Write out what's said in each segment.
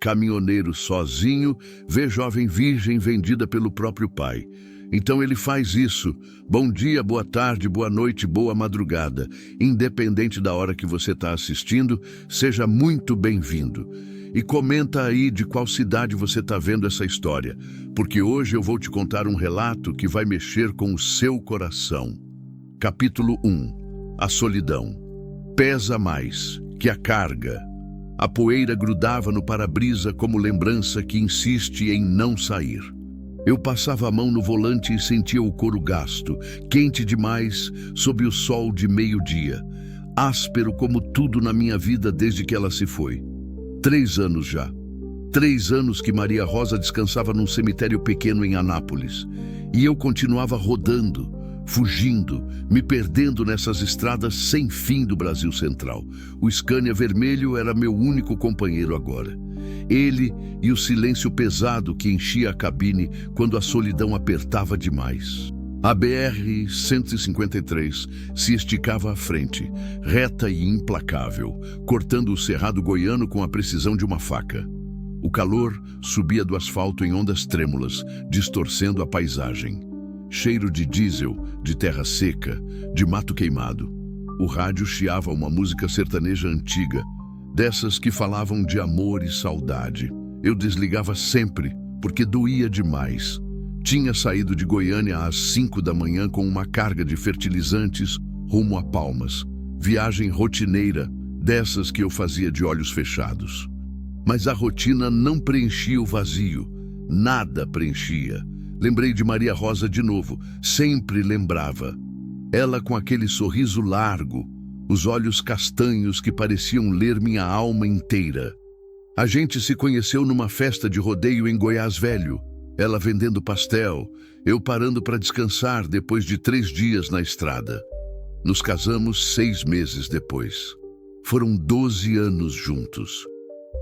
caminhoneiro sozinho vê jovem virgem vendida pelo próprio pai. Então ele faz isso. Bom dia, boa tarde, boa noite, boa madrugada. Independente da hora que você está assistindo, seja muito bem-vindo. E comenta aí de qual cidade você está vendo essa história, porque hoje eu vou te contar um relato que vai mexer com o seu coração. Capítulo 1. A solidão. Pesa mais que a carga. A poeira grudava no para-brisa como lembrança que insiste em não sair. Eu passava a mão no volante e sentia o couro gasto, quente demais, sob o sol de meio-dia. Áspero como tudo na minha vida desde que ela se foi. 3 anos já. 3 anos que Maria Rosa descansava num cemitério pequeno em Anápolis. E eu continuava rodando, fugindo, me perdendo nessas estradas sem fim do Brasil Central. O Scania vermelho era meu único companheiro agora. Ele e o silêncio pesado que enchia a cabine quando a solidão apertava demais. A BR-153 se esticava à frente, reta e implacável, cortando o cerrado goiano com a precisão de uma faca. O calor subia do asfalto em ondas trêmulas, distorcendo a paisagem. Cheiro de diesel, de terra seca, de mato queimado. O rádio chiava uma música sertaneja antiga, dessas que falavam de amor e saudade. Eu desligava sempre, porque doía demais. Tinha saído de Goiânia às 5 da manhã com uma carga de fertilizantes rumo a Palmas. Viagem rotineira, dessas que eu fazia de olhos fechados. Mas a rotina não preenchia o vazio. Nada preenchia. Lembrei de Maria Rosa de novo. Sempre lembrava. Ela com aquele sorriso largo, os olhos castanhos que pareciam ler minha alma inteira. A gente se conheceu numa festa de rodeio em Goiás Velho. Ela vendendo pastel, eu parando para descansar depois de 3 dias na estrada. Nos casamos 6 meses depois. Foram 12 anos juntos.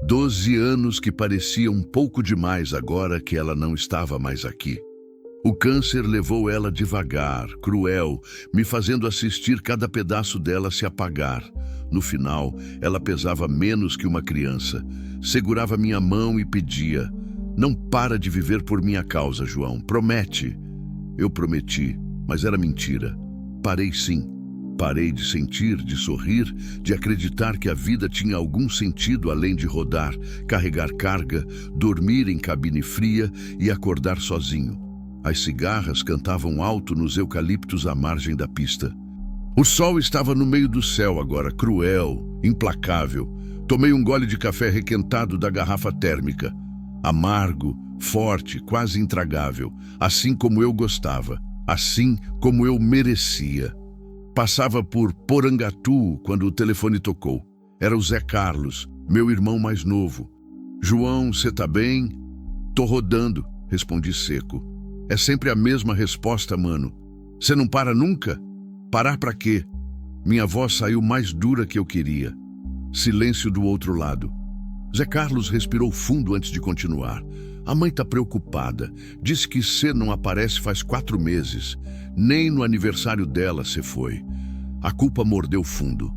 12 anos que pareciam um pouco demais agora que ela não estava mais aqui. O câncer levou ela devagar, cruel, me fazendo assistir cada pedaço dela se apagar. No final, ela pesava menos que uma criança. Segurava minha mão e pedia: "Não para de viver por minha causa, João. Promete." Eu prometi, mas era mentira. Parei sim. Parei de sentir, de sorrir, de acreditar que a vida tinha algum sentido além de rodar, carregar carga, dormir em cabine fria e acordar sozinho. As cigarras cantavam alto nos eucaliptos à margem da pista. O sol estava no meio do céu agora, cruel, implacável. Tomei um gole de café requentado da garrafa térmica. Amargo, forte, quase intragável, assim como eu gostava, assim como eu merecia. Passava por Porangatu quando o telefone tocou. Era o Zé Carlos, meu irmão mais novo. "João, você tá bem?" "Tô rodando", respondi seco. É sempre a mesma resposta, mano. Você não para nunca? Parar pra quê? Minha voz saiu mais dura que eu queria. Silêncio do outro lado. Zé Carlos respirou fundo antes de continuar. "A mãe tá preocupada. Disse que cê não aparece faz 4 meses. Nem no aniversário dela cê foi." A culpa mordeu fundo.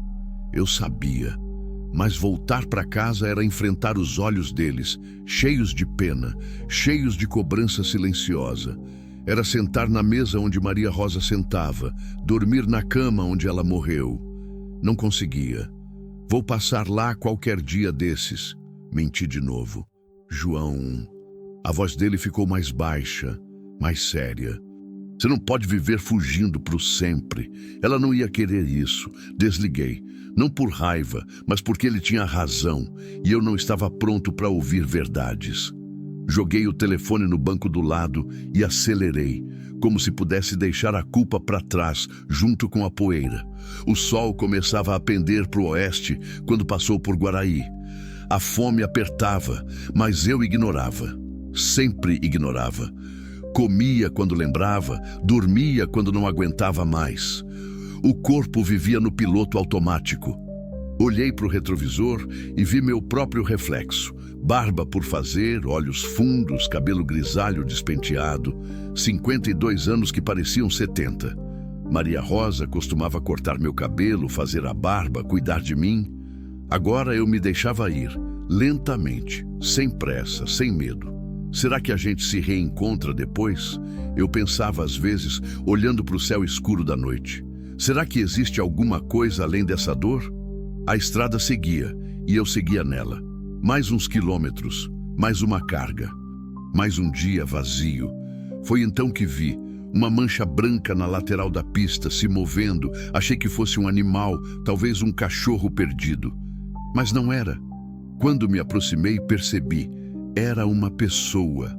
Eu sabia. Mas voltar para casa era enfrentar os olhos deles, cheios de pena, cheios de cobrança silenciosa. Era sentar na mesa onde Maria Rosa sentava, dormir na cama onde ela morreu. Não conseguia. "Vou passar lá qualquer dia desses." Menti de novo. "João." A voz dele ficou mais baixa, mais séria. "Você não pode viver fugindo pro sempre." Ela não ia querer isso. Desliguei. Não por raiva, mas porque ele tinha razão e eu não estava pronto para ouvir verdades. Joguei o telefone no banco do lado e acelerei, como se pudesse deixar a culpa para trás, junto com a poeira. O sol começava a pender para o oeste quando passou por Guaraí. A fome apertava, mas eu ignorava. Sempre ignorava. Comia quando lembrava, dormia quando não aguentava mais. O corpo vivia no piloto automático. Olhei para o retrovisor e vi meu próprio reflexo. Barba por fazer, olhos fundos, cabelo grisalho despenteado, 52 anos que pareciam 70. Maria Rosa costumava cortar meu cabelo, fazer a barba, cuidar de mim. Agora eu me deixava ir, lentamente, sem pressa, sem medo. Será que a gente se reencontra depois? Eu pensava às vezes, olhando para o céu escuro da noite. Será que existe alguma coisa além dessa dor? A estrada seguia, e eu seguia nela. Mais uns quilômetros, mais uma carga, mais um dia vazio. Foi então que vi uma mancha branca na lateral da pista, se movendo. Achei que fosse um animal, talvez um cachorro perdido. Mas não era. Quando me aproximei, percebi. Era uma pessoa,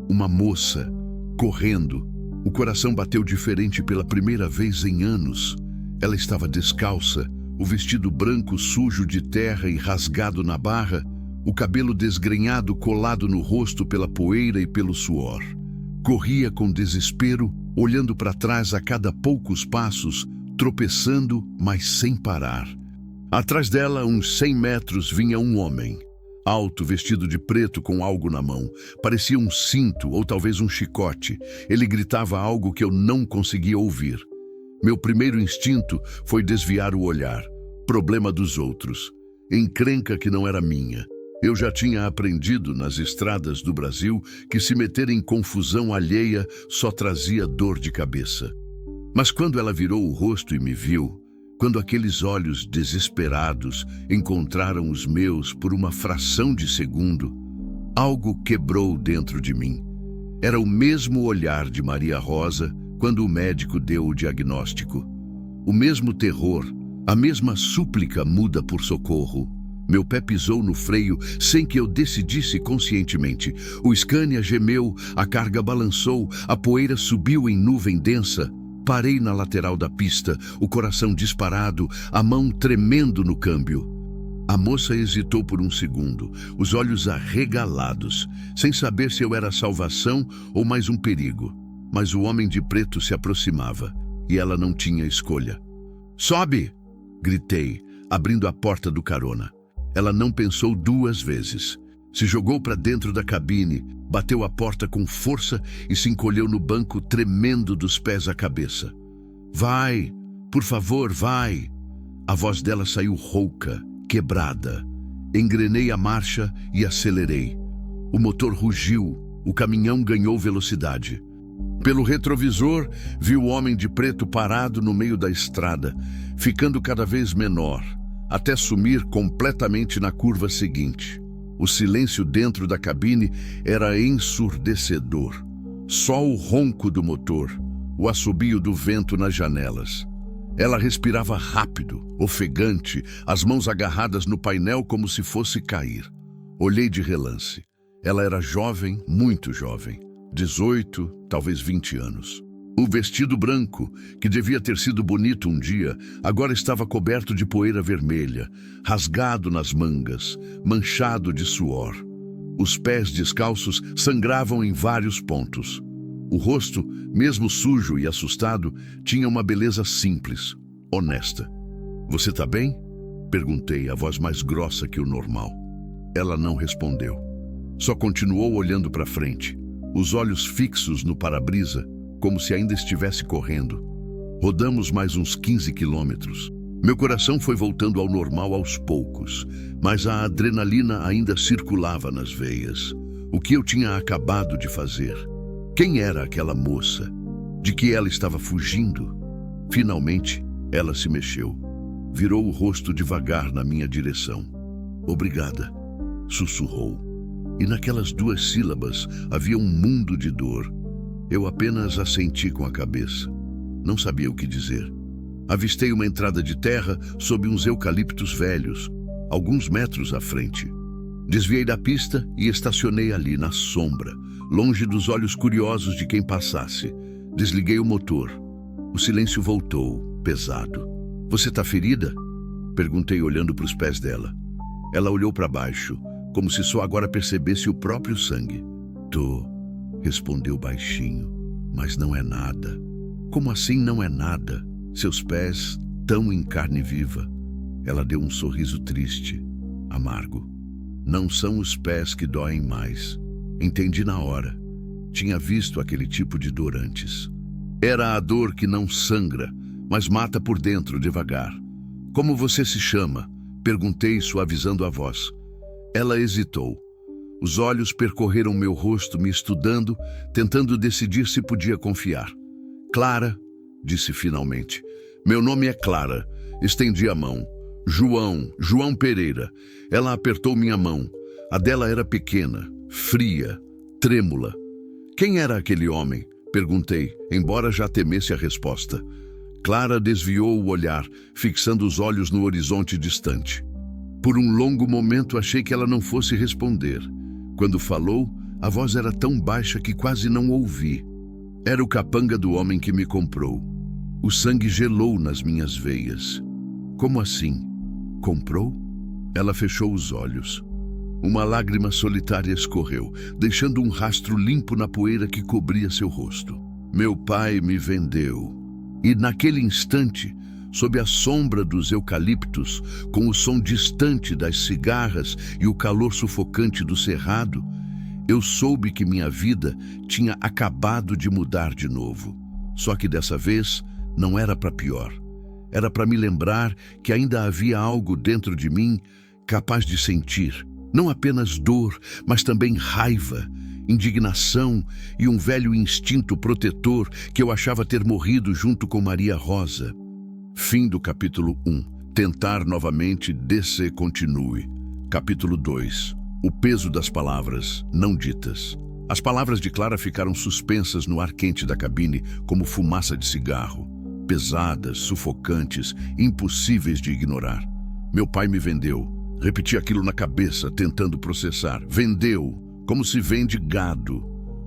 uma moça, correndo. O coração bateu diferente pela primeira vez em anos. Ela estava descalça, o vestido branco sujo de terra e rasgado na barra, o cabelo desgrenhado colado no rosto pela poeira e pelo suor. Corria com desespero, olhando para trás a cada poucos passos, tropeçando, mas sem parar. Atrás dela, uns 100 metros, vinha um homem. Alto, vestido de preto com algo na mão. Parecia um cinto ou talvez um chicote. Ele gritava algo que eu não conseguia ouvir. Meu primeiro instinto foi desviar o olhar. Problema dos outros. Encrenca que não era minha. Eu já tinha aprendido nas estradas do Brasil que se meter em confusão alheia só trazia dor de cabeça. Mas quando ela virou o rosto e me viu, quando aqueles olhos desesperados encontraram os meus por uma fração de segundo, algo quebrou dentro de mim. Era o mesmo olhar de Maria Rosa quando o médico deu o diagnóstico. O mesmo terror, a mesma súplica muda por socorro. Meu pé pisou no freio sem que eu decidisse conscientemente. O Scania gemeu, a carga balançou, a poeira subiu em nuvem densa. Parei na lateral da pista, o coração disparado, a mão tremendo no câmbio. A moça hesitou por um segundo, os olhos arregalados, sem saber se eu era salvação ou mais um perigo. Mas o homem de preto se aproximava, e ela não tinha escolha. "Sobe!" gritei, abrindo a porta do carona. Ela não pensou 2 vezes. Se jogou para dentro da cabine, bateu a porta com força e se encolheu no banco, tremendo dos pés à cabeça. "Vai, por favor, vai!" A voz dela saiu rouca, quebrada. Engrenei a marcha e acelerei. O motor rugiu, o caminhão ganhou velocidade. Pelo retrovisor, vi o homem de preto parado no meio da estrada, ficando cada vez menor, até sumir completamente na curva seguinte. O silêncio dentro da cabine era ensurdecedor. Só o ronco do motor, o assobio do vento nas janelas. Ela respirava rápido, ofegante, as mãos agarradas no painel como se fosse cair. Olhei de relance. Ela era jovem, muito jovem. 18, talvez 20 anos. O vestido branco, que devia ter sido bonito um dia, agora estava coberto de poeira vermelha, rasgado nas mangas, manchado de suor. Os pés descalços sangravam em vários pontos. O rosto, mesmo sujo e assustado, tinha uma beleza simples, honesta. "Você tá bem?" perguntei, a voz mais grossa que o normal. Ela não respondeu. Só continuou olhando para frente, os olhos fixos no para-brisa, como se ainda estivesse correndo. Rodamos mais uns 15 quilômetros. Meu coração foi voltando ao normal aos poucos, mas a adrenalina ainda circulava nas veias. O que eu tinha acabado de fazer? Quem era aquela moça? De que ela estava fugindo? Finalmente, ela se mexeu. Virou o rosto devagar na minha direção. "Obrigada", sussurrou. E naquelas 2 sílabas havia um mundo de dor. Eu apenas assenti com a cabeça. Não sabia o que dizer. Avistei uma entrada de terra sob uns eucaliptos velhos, alguns metros à frente. Desviei da pista e estacionei ali, na sombra, longe dos olhos curiosos de quem passasse. Desliguei o motor. O silêncio voltou, pesado. "Você tá ferida?" perguntei, olhando para os pés dela. Ela olhou para baixo, como se só agora percebesse o próprio sangue. "Tô", respondeu baixinho, "mas não é nada." "Como assim não é nada? Seus pés tão em carne viva." Ela deu um sorriso triste, amargo. "Não são os pés que doem mais." Entendi na hora. Tinha visto aquele tipo de dor antes. Era a dor que não sangra, mas mata por dentro devagar. "Como você se chama?" perguntei, suavizando a voz. Ela hesitou. Os olhos percorreram meu rosto, me estudando, tentando decidir se podia confiar. Clara, disse finalmente. Meu nome é Clara. Estendi a mão. João Pereira. Ela apertou minha mão. A dela era pequena, fria, trêmula. Quem era aquele homem? Perguntei, embora já temesse a resposta. Clara desviou o olhar, fixando os olhos no horizonte distante. Por um longo momento achei que ela não fosse responder. Quando falou, a voz era tão baixa que quase não ouvi. Era o capanga do homem que me comprou. O sangue gelou nas minhas veias. Como assim? Comprou? Ela fechou os olhos. Uma lágrima solitária escorreu, deixando um rastro limpo na poeira que cobria seu rosto. Meu pai me vendeu. E naquele instante, sob a sombra dos eucaliptos, com o som distante das cigarras e o calor sufocante do cerrado, eu soube que minha vida tinha acabado de mudar de novo. Só que dessa vez não era para pior. Era para me lembrar que ainda havia algo dentro de mim capaz de sentir, não apenas dor, mas também raiva, indignação e um velho instinto protetor que eu achava ter morrido junto com Maria Rosa. Fim do capítulo 1. Tentar novamente, descer continue. Capítulo 2. O peso das palavras não ditas. As palavras de Clara ficaram suspensas no ar quente da cabine como fumaça de cigarro. Pesadas, sufocantes, impossíveis de ignorar. Meu pai me vendeu. Repeti aquilo na cabeça, tentando processar. Vendeu, como se vende gado,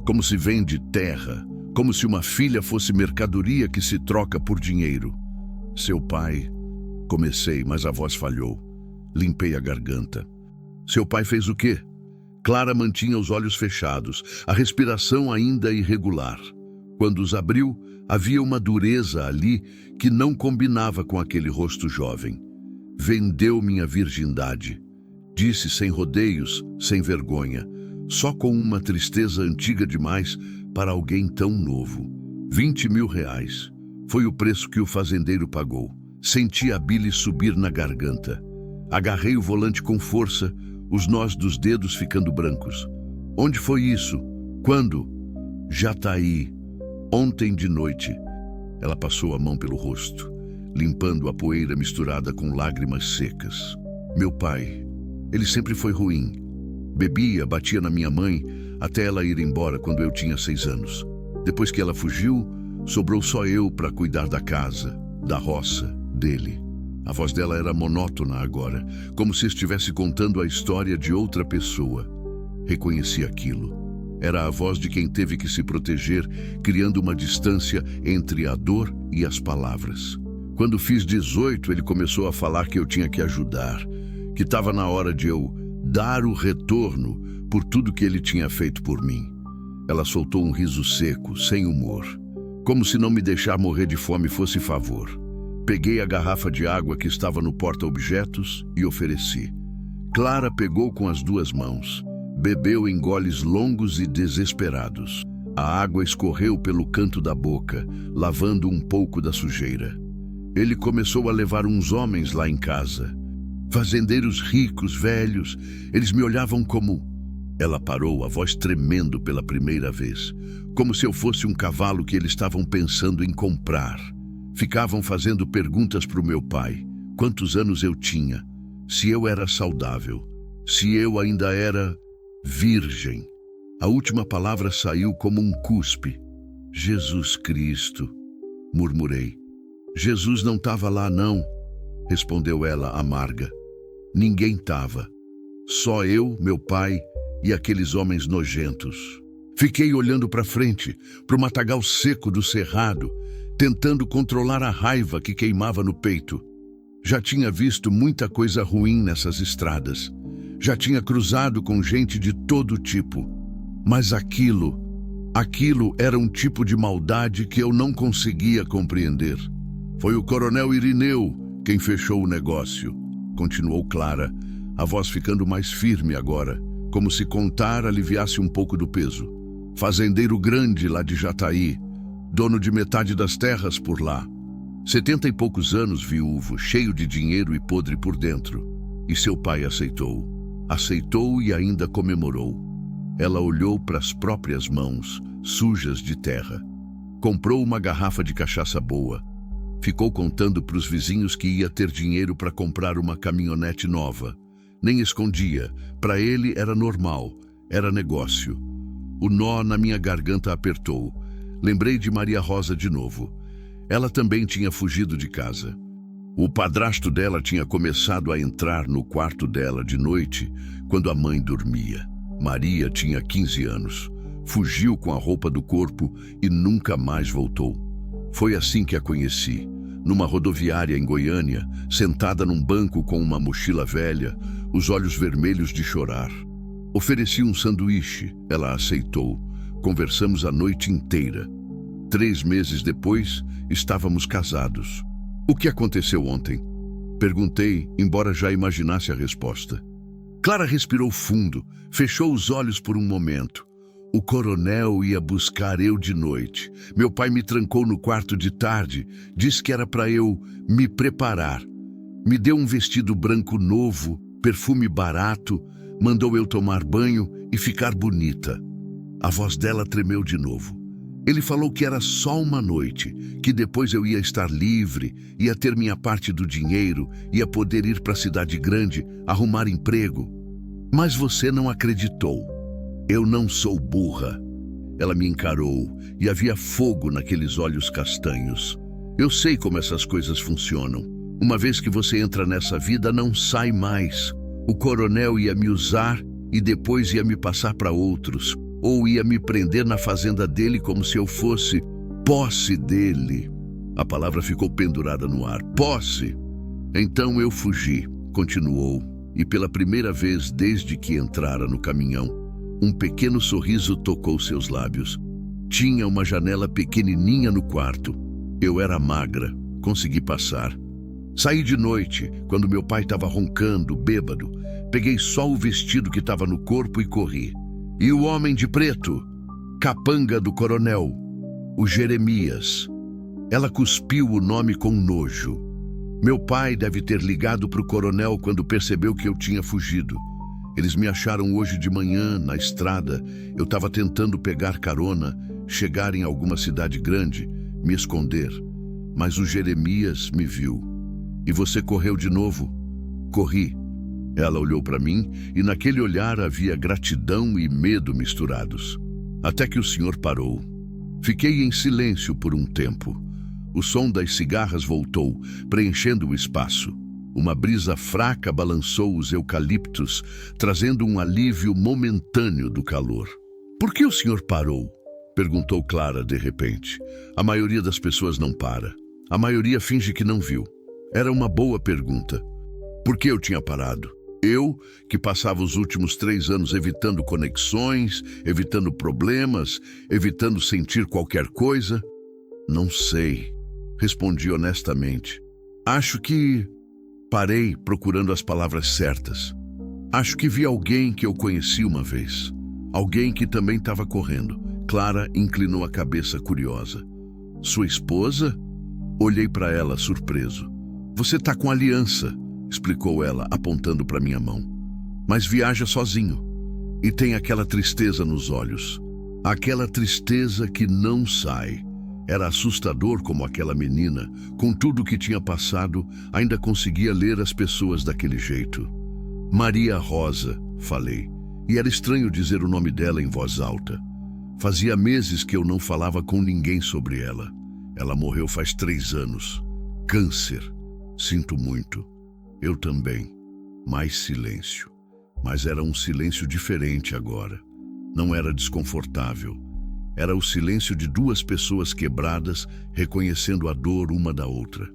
como se vende terra, como se uma filha fosse mercadoria que se troca por dinheiro. Seu pai... Comecei, mas a voz falhou. Limpei a garganta. Seu pai fez o quê? Clara mantinha os olhos fechados, a respiração ainda irregular. Quando os abriu, havia uma dureza ali que não combinava com aquele rosto jovem. Vendeu minha virgindade. Disse sem rodeios, sem vergonha, só com uma tristeza antiga demais para alguém tão novo. 20 mil reais. Foi o preço que o fazendeiro pagou. Senti a bile subir na garganta. Agarrei o volante com força, os nós dos dedos ficando brancos. Onde foi isso? Quando? Jataí. Ontem de noite. Ela passou a mão pelo rosto, limpando a poeira misturada com lágrimas secas. Meu pai, ele sempre foi ruim. Bebia, batia na minha mãe, até ela ir embora quando eu tinha 6 anos. Depois que ela fugiu, sobrou só eu para cuidar da casa, da roça, dele. A voz dela era monótona agora, como se estivesse contando a história de outra pessoa. Reconheci aquilo. Era a voz de quem teve que se proteger, criando uma distância entre a dor e as palavras. Quando fiz 18, ele começou a falar que eu tinha que ajudar, que estava na hora de eu dar o retorno por tudo que ele tinha feito por mim. Ela soltou um riso seco, sem humor, como se não me deixar morrer de fome fosse favor. Peguei a garrafa de água que estava no porta-objetos e ofereci. Clara pegou com as 2 mãos. Bebeu em goles longos e desesperados. A água escorreu pelo canto da boca, lavando um pouco da sujeira. Ele começou a levar uns homens lá em casa. Fazendeiros ricos, velhos. Eles me olhavam como... Ela parou, a voz tremendo pela primeira vez. Como se eu fosse um cavalo que eles estavam pensando em comprar. Ficavam fazendo perguntas para o meu pai. Quantos anos eu tinha? Se eu era saudável. Se eu ainda era... virgem. A última palavra saiu como um cuspe. Jesus Cristo, murmurei. Jesus não estava lá, não, respondeu ela amarga. Ninguém estava. Só eu, meu pai e aqueles homens nojentos. Fiquei olhando para frente, para o matagal seco do cerrado, tentando controlar a raiva que queimava no peito. Já tinha visto muita coisa ruim nessas estradas. Já tinha cruzado com gente de todo tipo. Mas aquilo era um tipo de maldade que eu não conseguia compreender. Foi o coronel Irineu quem fechou o negócio, continuou Clara, a voz ficando mais firme agora, como se contar aliviasse um pouco do peso. Fazendeiro grande lá de Jataí, dono de metade das terras por lá. 70 e poucos anos, viúvo, cheio de dinheiro e podre por dentro. E seu pai aceitou. Aceitou e ainda comemorou. Ela olhou para as próprias mãos, sujas de terra. Comprou uma garrafa de cachaça boa. Ficou contando para os vizinhos que ia ter dinheiro para comprar uma caminhonete nova. Nem escondia. Para ele era normal, era negócio. O nó na minha garganta apertou. Lembrei de Maria Rosa de novo. Ela também tinha fugido de casa. O padrasto dela tinha começado a entrar no quarto dela de noite, quando a mãe dormia. Maria tinha 15 anos. Fugiu com a roupa do corpo e nunca mais voltou. Foi assim que a conheci, numa rodoviária em Goiânia, sentada num banco com uma mochila velha, os olhos vermelhos de chorar. Ofereci um sanduíche, ela aceitou. Conversamos a noite inteira. 3 meses depois, estávamos casados. O que aconteceu ontem? Perguntei, embora já imaginasse a resposta. Clara respirou fundo, fechou os olhos por um momento. O coronel ia buscar eu de noite. Meu pai me trancou no quarto de tarde, disse que era para eu me preparar. Me deu um vestido branco novo, perfume barato, mandou eu tomar banho e ficar bonita. A voz dela tremeu de novo. Ele falou que era só uma noite, que depois eu ia estar livre, ia ter minha parte do dinheiro, ia poder ir para a cidade grande, arrumar emprego. Mas você não acreditou. Eu não sou burra. Ela me encarou e havia fogo naqueles olhos castanhos. Eu sei como essas coisas funcionam. Uma vez que você entra nessa vida, não sai mais. O coronel ia me usar e depois ia me passar para outros. Ou ia me prender na fazenda dele como se eu fosse posse dele. A palavra ficou pendurada no ar. Posse! Então eu fugi, continuou, e pela primeira vez desde que entrara no caminhão, um pequeno sorriso tocou seus lábios. Tinha uma janela pequenininha no quarto. Eu era magra, consegui passar. Saí de noite, quando meu pai estava roncando, bêbado. Peguei só o vestido que estava no corpo e corri. E o homem de preto, capanga do coronel, o Jeremias. Ela cuspiu o nome com nojo. Meu pai deve ter ligado para o coronel quando percebeu que eu tinha fugido. Eles me acharam hoje de manhã, na estrada. Eu estava tentando pegar carona, chegar em alguma cidade grande, me esconder. Mas o Jeremias me viu. E você correu de novo? Corri. Ela olhou para mim e naquele olhar havia gratidão e medo misturados. Até que o senhor parou. Fiquei em silêncio por um tempo. O som das cigarras voltou, preenchendo o espaço. Uma brisa fraca balançou os eucaliptos, trazendo um alívio momentâneo do calor. Por que o senhor parou? Perguntou Clara de repente. A maioria das pessoas não para. A maioria finge que não viu. Era uma boa pergunta. Por que eu tinha parado? Eu, que passava os últimos 3 anos evitando conexões, evitando problemas, evitando sentir qualquer coisa? Não sei, respondi honestamente. Acho que... Parei procurando as palavras certas. Acho que vi alguém que eu conheci uma vez. Alguém que também estava correndo. Clara inclinou a cabeça curiosa. Sua esposa? Olhei para ela surpreso. Você está com aliança, explicou ela, apontando para minha mão. Mas viaja sozinho. E tem aquela tristeza nos olhos. Aquela tristeza que não sai. Era assustador como aquela menina, com tudo o que tinha passado, ainda conseguia ler as pessoas daquele jeito. Maria Rosa, falei. E era estranho dizer o nome dela em voz alta. Fazia meses que eu não falava com ninguém sobre ela. Ela morreu faz 3 anos. Câncer. Sinto muito. Eu também. Mais silêncio. Mas era um silêncio diferente agora. Não era desconfortável. Era o silêncio de 2 pessoas quebradas, reconhecendo a dor uma da outra.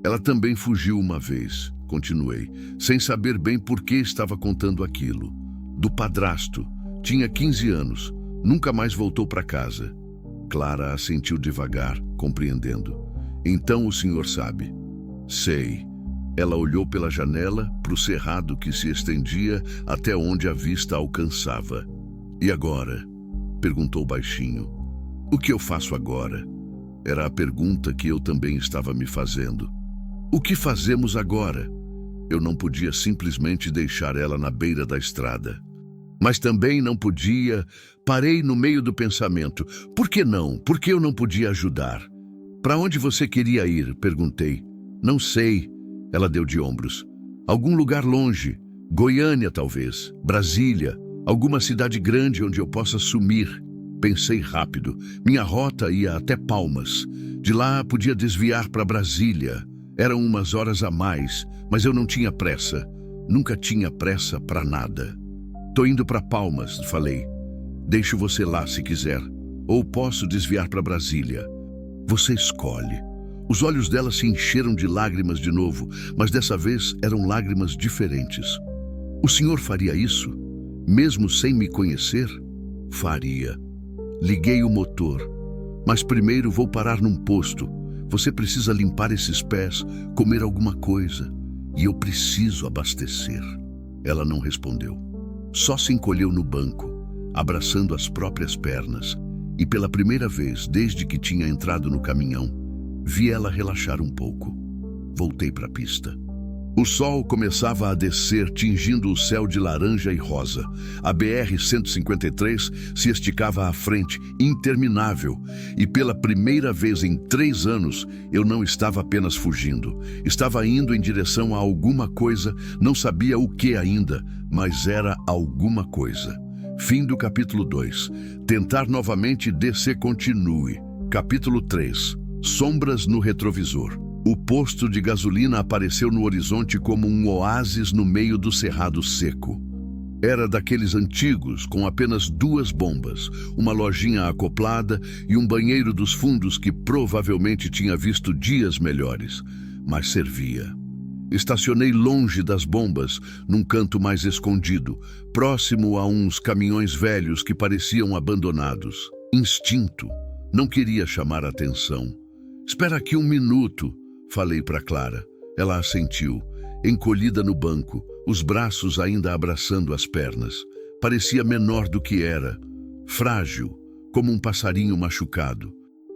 Ela também fugiu uma vez, continuei, sem saber bem por que estava contando aquilo. Do padrasto. Tinha 15 anos. Nunca mais voltou para casa. Clara assentiu devagar, compreendendo. Então o senhor sabe. Sei. Ela olhou pela janela, para o cerrado que se estendia até onde a vista alcançava. E agora? Perguntou baixinho. O que eu faço agora? Era a pergunta que eu também estava me fazendo. O que fazemos agora? Eu não podia simplesmente deixar ela na beira da estrada. Mas também não podia... Parei no meio do pensamento. Por que não? Por que eu não podia ajudar? Para onde você queria ir? Perguntei. Não sei. Ela deu de ombros. Algum lugar longe. Goiânia, talvez. Brasília. Alguma cidade grande onde eu possa sumir. Pensei rápido. Minha rota ia até Palmas. De lá podia desviar para Brasília. Eram umas horas a mais, mas eu não tinha pressa. Nunca tinha pressa para nada. Tô indo para Palmas, falei. Deixo você lá se quiser. Ou posso desviar para Brasília. Você escolhe. Os olhos dela se encheram de lágrimas de novo, mas dessa vez eram lágrimas diferentes. O senhor faria isso? Mesmo sem me conhecer? Faria. Liguei o motor. Mas primeiro vou parar num posto. Você precisa limpar esses pés, comer alguma coisa. E eu preciso abastecer. Ela não respondeu. Só se encolheu no banco, abraçando as próprias pernas. E pela primeira vez, desde que tinha entrado no caminhão, vi ela relaxar um pouco. Voltei para a pista. O sol começava a descer, tingindo o céu de laranja e rosa. A BR-153 se esticava à frente, interminável. E pela primeira vez em 3 anos, eu não estava apenas fugindo. Estava indo em direção a alguma coisa, não sabia o que ainda, mas era alguma coisa. Fim do capítulo 2. Tentar novamente descer continue. Capítulo 3. Sombras no retrovisor. O posto de gasolina apareceu no horizonte como um oásis no meio do cerrado seco. Era daqueles antigos, com apenas 2 bombas, uma lojinha acoplada e um banheiro dos fundos que provavelmente tinha visto dias melhores, mas servia. Estacionei longe das bombas, num canto mais escondido, próximo a uns caminhões velhos que pareciam abandonados. Instinto. Não queria chamar atenção. Espera aqui 1 minuto. Falei para Clara. Ela assentiu, encolhida no banco, os braços ainda abraçando as pernas. Parecia menor do que era, frágil, como um passarinho machucado.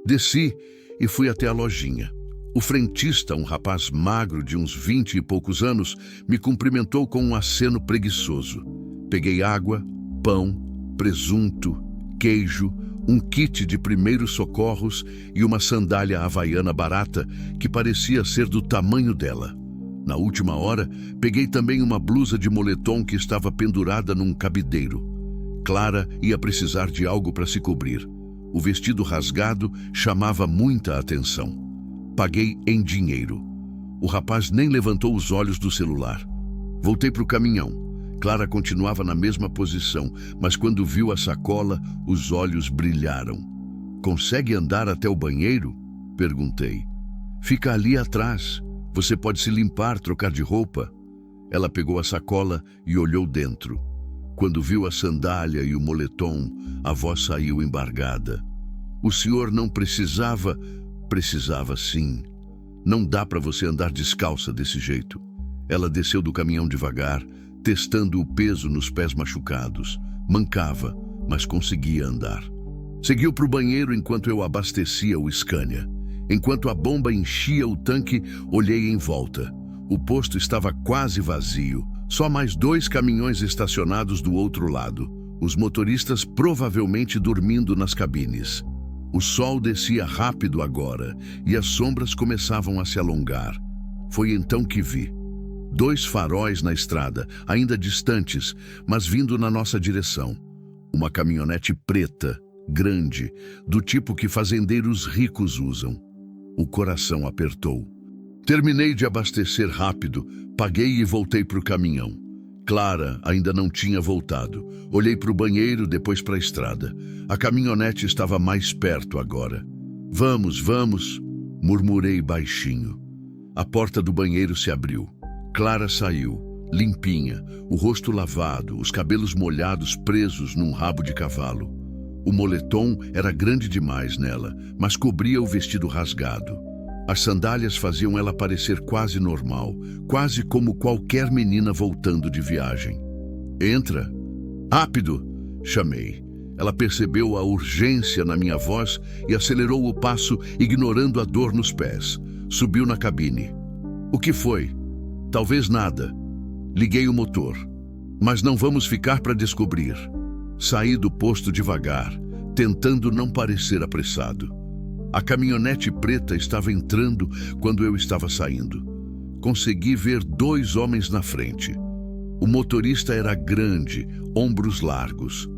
Desci e fui até a lojinha. O frentista, um rapaz magro de uns 20 e poucos anos, me cumprimentou com um aceno preguiçoso. Peguei água, pão, presunto, queijo, um kit de primeiros socorros e uma sandália havaiana barata que parecia ser do tamanho dela. Na última hora, peguei também uma blusa de moletom que estava pendurada num cabideiro. Clara ia precisar de algo para se cobrir. O vestido rasgado chamava muita atenção. Paguei em dinheiro. O rapaz nem levantou os olhos do celular. Voltei para o caminhão. Clara continuava na mesma posição, mas quando viu a sacola, os olhos brilharam. Consegue andar até o banheiro? Perguntei. Fica ali atrás. Você pode se limpar, trocar de roupa. Ela pegou a sacola e olhou dentro. Quando viu a sandália e o moletom, a voz saiu embargada. O senhor não precisava... Precisava sim. Não dá para você andar descalça desse jeito. Ela desceu do caminhão devagar, testando o peso nos pés machucados. Mancava, mas conseguia andar. Seguiu para o banheiro enquanto eu abastecia o Scania. Enquanto a bomba enchia o tanque, olhei em volta. O posto estava quase vazio. Só mais 2 caminhões estacionados do outro lado. Os motoristas provavelmente dormindo nas cabines. O sol descia rápido agora e as sombras começavam a se alongar. Foi então que vi 2 faróis na estrada, ainda distantes, mas vindo na nossa direção. Uma caminhonete preta, grande, do tipo que fazendeiros ricos usam. O coração apertou. Terminei de abastecer rápido, paguei e voltei para o caminhão. Clara ainda não tinha voltado. Olhei para o banheiro, depois para a estrada. A caminhonete estava mais perto agora. Vamos, vamos, murmurei baixinho. A porta do banheiro se abriu. Clara saiu, limpinha, o rosto lavado, os cabelos molhados presos num rabo de cavalo. O moletom era grande demais nela, mas cobria o vestido rasgado. As sandálias faziam ela parecer quase normal, quase como qualquer menina voltando de viagem. Entra. Rápido, chamei. Ela percebeu a urgência na minha voz e acelerou o passo, ignorando a dor nos pés. Subiu na cabine. O que foi? Talvez nada. Liguei o motor. Mas não vamos ficar para descobrir. Saí do posto devagar, tentando não parecer apressado. A caminhonete preta estava entrando quando eu estava saindo. Consegui ver 2 homens na frente. O motorista era grande, ombros largos.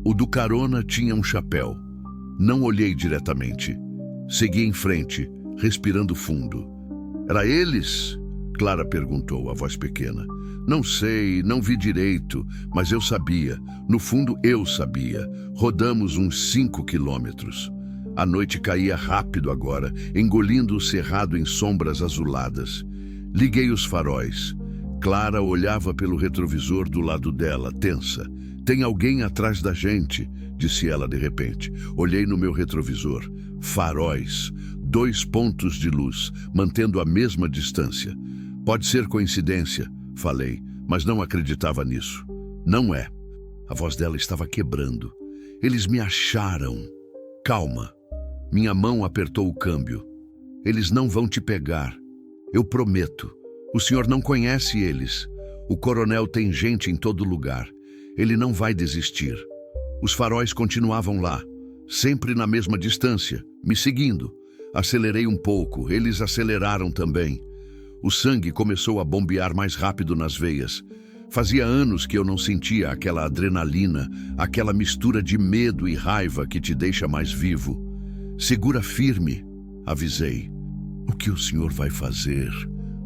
O do carona tinha um chapéu. Não olhei diretamente. Segui em frente, respirando fundo. Era eles? Clara perguntou, a voz pequena. Não sei, não vi direito, mas eu sabia. No fundo, eu sabia. Rodamos uns 5 quilômetros. A noite caía rápido agora, engolindo o cerrado em sombras azuladas. Liguei os faróis. Clara olhava pelo retrovisor do lado dela, tensa. Tem alguém atrás da gente, disse ela de repente. Olhei no meu retrovisor. Faróis. 2 pontos de luz, mantendo a mesma distância. Pode ser coincidência, falei, mas não acreditava nisso. Não é. A voz dela estava quebrando. Eles me acharam. Calma. Minha mão apertou o câmbio. Eles não vão te pegar. Eu prometo. O senhor não conhece eles. O coronel tem gente em todo lugar. Ele não vai desistir. Os faróis continuavam lá, sempre na mesma distância, me seguindo. Acelerei um pouco, eles aceleraram também. O sangue começou a bombear mais rápido nas veias. Fazia anos que eu não sentia aquela adrenalina, aquela mistura de medo e raiva que te deixa mais vivo. Segura firme, avisei. O que o senhor vai fazer?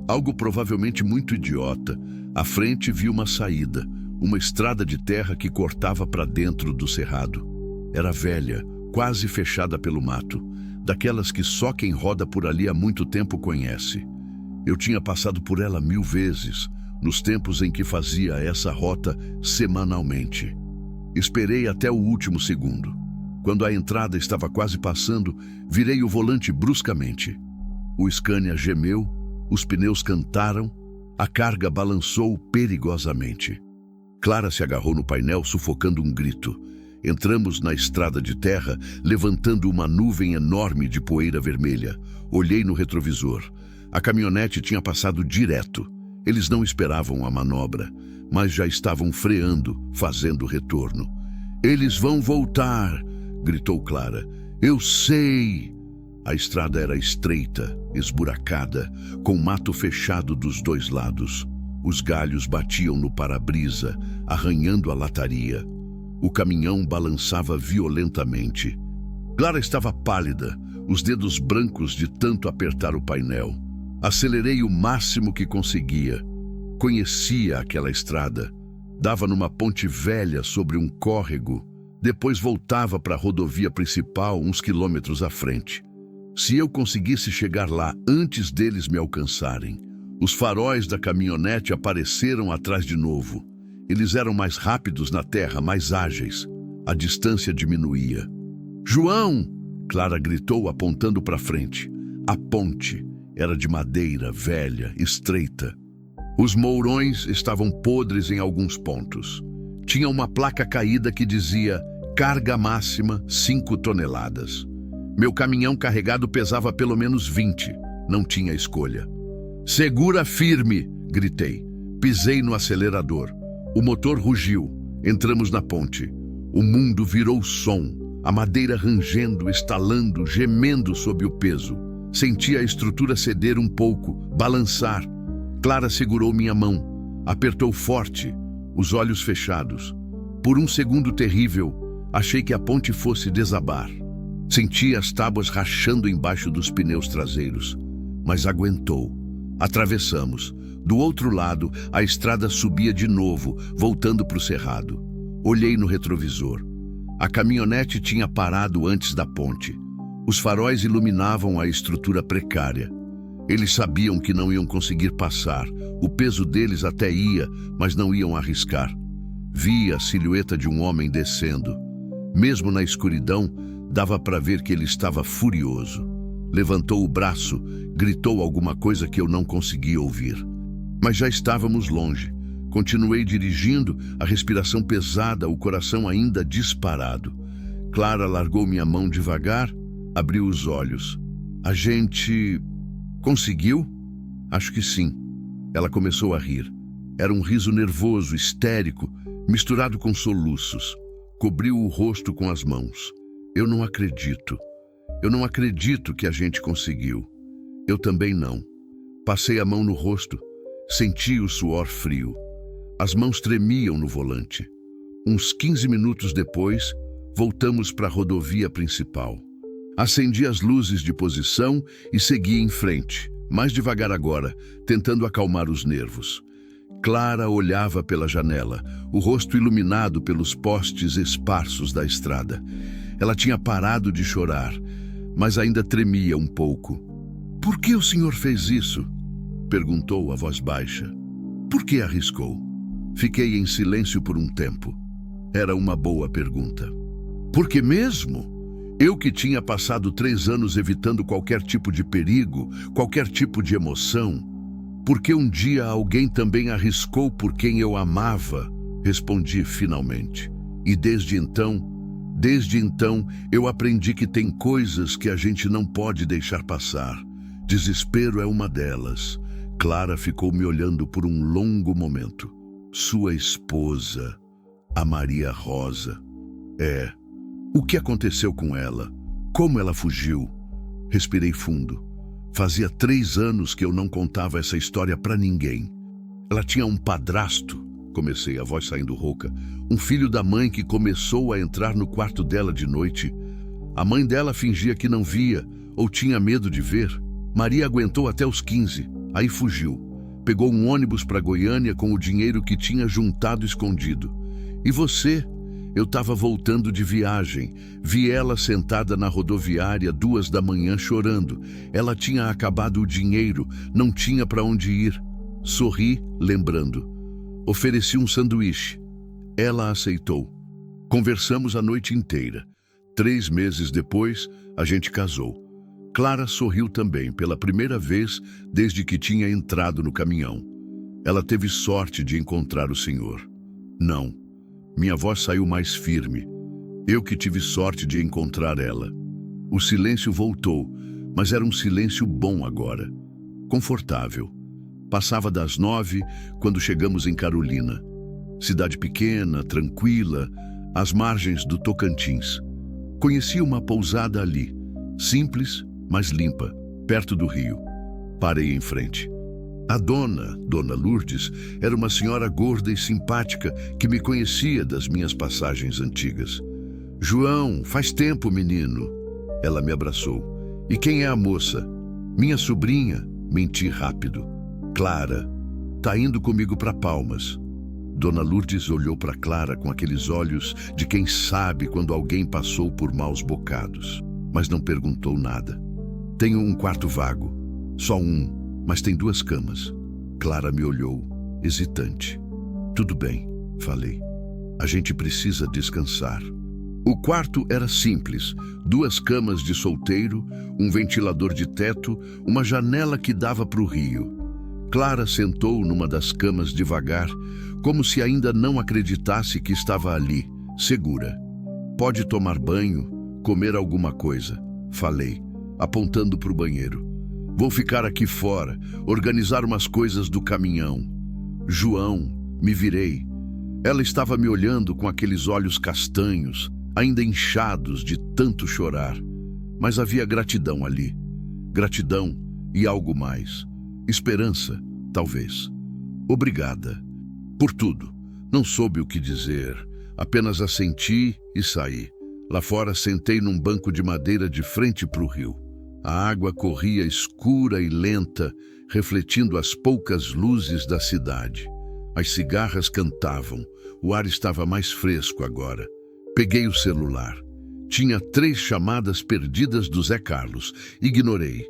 Algo provavelmente muito idiota. À frente vi uma saída, uma estrada de terra que cortava para dentro do cerrado. Era velha, quase fechada pelo mato, daquelas que só quem roda por ali há muito tempo conhece. Eu tinha passado por ela 1000 vezes, nos tempos em que fazia essa rota semanalmente. Esperei até o último segundo. Quando a entrada estava quase passando, virei o volante bruscamente. O Scania gemeu, os pneus cantaram, a carga balançou perigosamente. Clara se agarrou no painel, sufocando um grito. Entramos na estrada de terra, levantando uma nuvem enorme de poeira vermelha. Olhei no retrovisor. A caminhonete tinha passado direto. Eles não esperavam a manobra, mas já estavam freando, fazendo retorno. Eles vão voltar, gritou Clara. Eu sei! A estrada era estreita, esburacada, com mato fechado dos 2 lados. Os galhos batiam no para-brisa, arranhando a lataria. O caminhão balançava violentamente. Clara estava pálida, os dedos brancos de tanto apertar o painel. Acelerei o máximo que conseguia. Conhecia aquela estrada. Dava numa ponte velha sobre um córrego. Depois voltava para a rodovia principal uns quilômetros à frente. Se eu conseguisse chegar lá antes deles me alcançarem, os faróis da caminhonete apareceram atrás de novo. Eles eram mais rápidos na terra, mais ágeis. A distância diminuía. João! Clara gritou, apontando para frente. A ponte era de madeira, velha, estreita. Os mourões estavam podres em alguns pontos. Tinha uma placa caída que dizia carga máxima 5 toneladas. Meu caminhão carregado pesava pelo menos 20. Não tinha escolha. Segura firme, gritei. Pisei no acelerador. O motor rugiu. Entramos na ponte. O mundo virou som. A madeira rangendo, estalando, gemendo sob o peso. Senti a estrutura ceder um pouco, balançar. Clara segurou minha mão. Apertou forte, os olhos fechados. Por um segundo terrível, achei que a ponte fosse desabar. Senti as tábuas rachando embaixo dos pneus traseiros, mas aguentou. Atravessamos. Do outro lado, a estrada subia de novo, voltando para o cerrado. Olhei no retrovisor. A caminhonete tinha parado antes da ponte. Os faróis iluminavam a estrutura precária. Eles sabiam que não iam conseguir passar. O peso deles até ia, mas não iam arriscar. Vi a silhueta de um homem descendo. Mesmo na escuridão, dava para ver que ele estava furioso. Levantou o braço, gritou alguma coisa que eu não conseguia ouvir. Mas já estávamos longe. Continuei dirigindo, a respiração pesada, o coração ainda disparado. Clara largou minha mão devagar, abriu os olhos. A gente conseguiu? Acho que sim. Ela começou a rir. Era um riso nervoso, histérico, misturado com soluços. Cobriu o rosto com as mãos. Eu não acredito. Eu não acredito que a gente conseguiu. Eu também não. Passei a mão no rosto. Senti o suor frio. As mãos tremiam no volante. Uns 15 minutos depois, voltamos para a rodovia principal. Acendi as luzes de posição e segui em frente, mais devagar agora, tentando acalmar os nervos. Clara olhava pela janela, o rosto iluminado pelos postes esparsos da estrada. Ela tinha parado de chorar, mas ainda tremia um pouco. "Por que o senhor fez isso?" perguntou a voz baixa. "Por que arriscou?" Fiquei em silêncio por um tempo. Era uma boa pergunta. "Por que mesmo? Eu que tinha passado 3 anos evitando qualquer tipo de perigo, qualquer tipo de emoção. Porque um dia alguém também arriscou por quem eu amava", respondi finalmente. "E desde então, eu aprendi que tem coisas que a gente não pode deixar passar. Desespero é uma delas." Clara ficou me olhando por um longo momento. "Sua esposa, a Maria Rosa." "É. O que aconteceu com ela? Como ela fugiu?" Respirei fundo. Fazia 3 anos que eu não contava essa história para ninguém. "Ela tinha um padrasto", comecei, a voz saindo rouca. "Um filho da mãe que começou a entrar no quarto dela de noite. A mãe dela fingia que não via ou tinha medo de ver. Maria aguentou até os 15, aí fugiu. Pegou um ônibus para Goiânia com o dinheiro que tinha juntado escondido. E você? Eu estava voltando de viagem. Vi ela sentada na rodoviária 2 da manhã chorando. Ela tinha acabado o dinheiro, não tinha para onde ir." Sorri, lembrando. Ofereci um sanduíche. Ela aceitou. Conversamos a noite inteira. 3 meses depois, a gente casou. Clara sorriu também, pela primeira vez desde que tinha entrado no caminhão. Ela teve sorte de encontrar o senhor. Não. Minha voz saiu mais firme. Eu que tive sorte de encontrar ela. O silêncio voltou, mas era um silêncio bom agora. Confortável. Passava das 9 quando chegamos em Carolina. Cidade pequena, tranquila, às margens do Tocantins. Conheci uma pousada ali, simples, mas limpa, perto do rio. Parei em frente. A Dona Lourdes, era uma senhora gorda e simpática que me conhecia das minhas passagens antigas. "João, faz tempo, menino." Ela me abraçou. "E quem é a moça?" "Minha sobrinha." Menti rápido. "Clara. Tá indo comigo para Palmas." Dona Lourdes olhou para Clara com aqueles olhos de quem sabe quando alguém passou por maus bocados, mas não perguntou nada. "Tenho um quarto vago. Só um. Mas tem 2 camas." Clara me olhou, hesitante. "Tudo bem", falei. "A gente precisa descansar." O quarto era simples, 2 camas de solteiro, um ventilador de teto, uma janela que dava para o rio. Clara sentou numa das camas devagar, como se ainda não acreditasse que estava ali, segura. "Pode tomar banho, comer alguma coisa", falei, apontando para o banheiro. "Vou ficar aqui fora, organizar umas coisas do caminhão." "João", me virei. Ela estava me olhando com aqueles olhos castanhos, ainda inchados de tanto chorar. Mas havia gratidão ali. Gratidão e algo mais. Esperança, talvez. "Obrigada." Por tudo. Não soube o que dizer. Apenas assenti e saí. Lá fora sentei num banco de madeira de frente para o rio. A água corria escura e lenta, refletindo as poucas luzes da cidade. As cigarras cantavam. O ar estava mais fresco agora. Peguei o celular. Tinha 3 chamadas perdidas do Zé Carlos. Ignorei.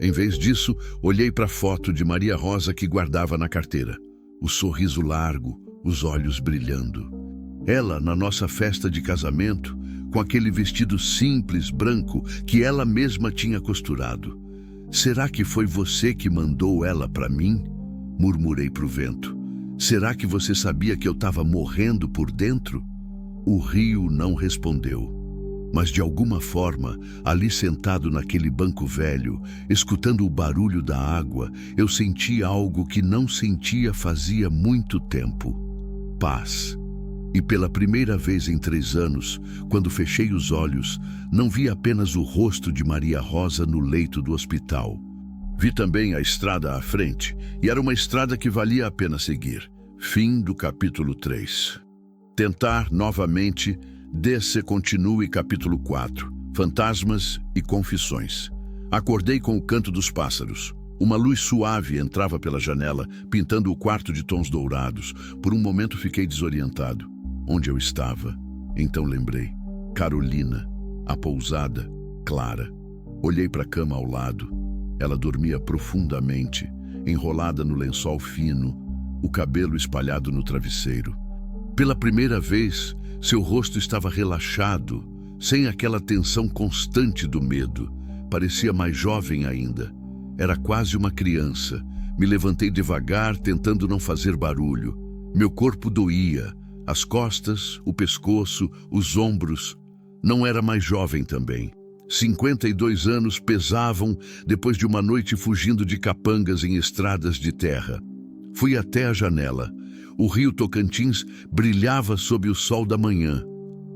Em vez disso, olhei para a foto de Maria Rosa que guardava na carteira. O sorriso largo, os olhos brilhando. Ela na nossa festa de casamento, com aquele vestido simples, branco, que ela mesma tinha costurado. "Será que foi você que mandou ela para mim?" Murmurei para o vento. "Será que você sabia que eu estava morrendo por dentro?" O rio não respondeu. Mas de alguma forma, ali sentado naquele banco velho, escutando o barulho da água, eu senti algo que não sentia fazia muito tempo: paz. E pela primeira vez em 3 anos, quando fechei os olhos, não vi apenas o rosto de Maria Rosa no leito do hospital. Vi também a estrada à frente, e era uma estrada que valia a pena seguir. Fim do capítulo 3. Tentar novamente. Desce continue capítulo 4. Fantasmas e confissões. Acordei com o canto dos pássaros. Uma luz suave entrava pela janela, pintando o quarto de tons dourados. Por um momento fiquei desorientado. Onde eu estava? Então lembrei. Carolina, a pousada, Clara. Olhei para a cama ao lado. Ela dormia profundamente, enrolada no lençol fino, o cabelo espalhado no travesseiro. Pela primeira vez, seu rosto estava relaxado, sem aquela tensão constante do medo. Parecia mais jovem ainda. Era quase uma criança. Me levantei devagar, tentando não fazer barulho. Meu corpo doía. As costas, o pescoço, os ombros. Não era mais jovem também. 52 anos pesavam depois de uma noite fugindo de capangas em estradas de terra. Fui até a janela. O rio Tocantins brilhava sob o sol da manhã,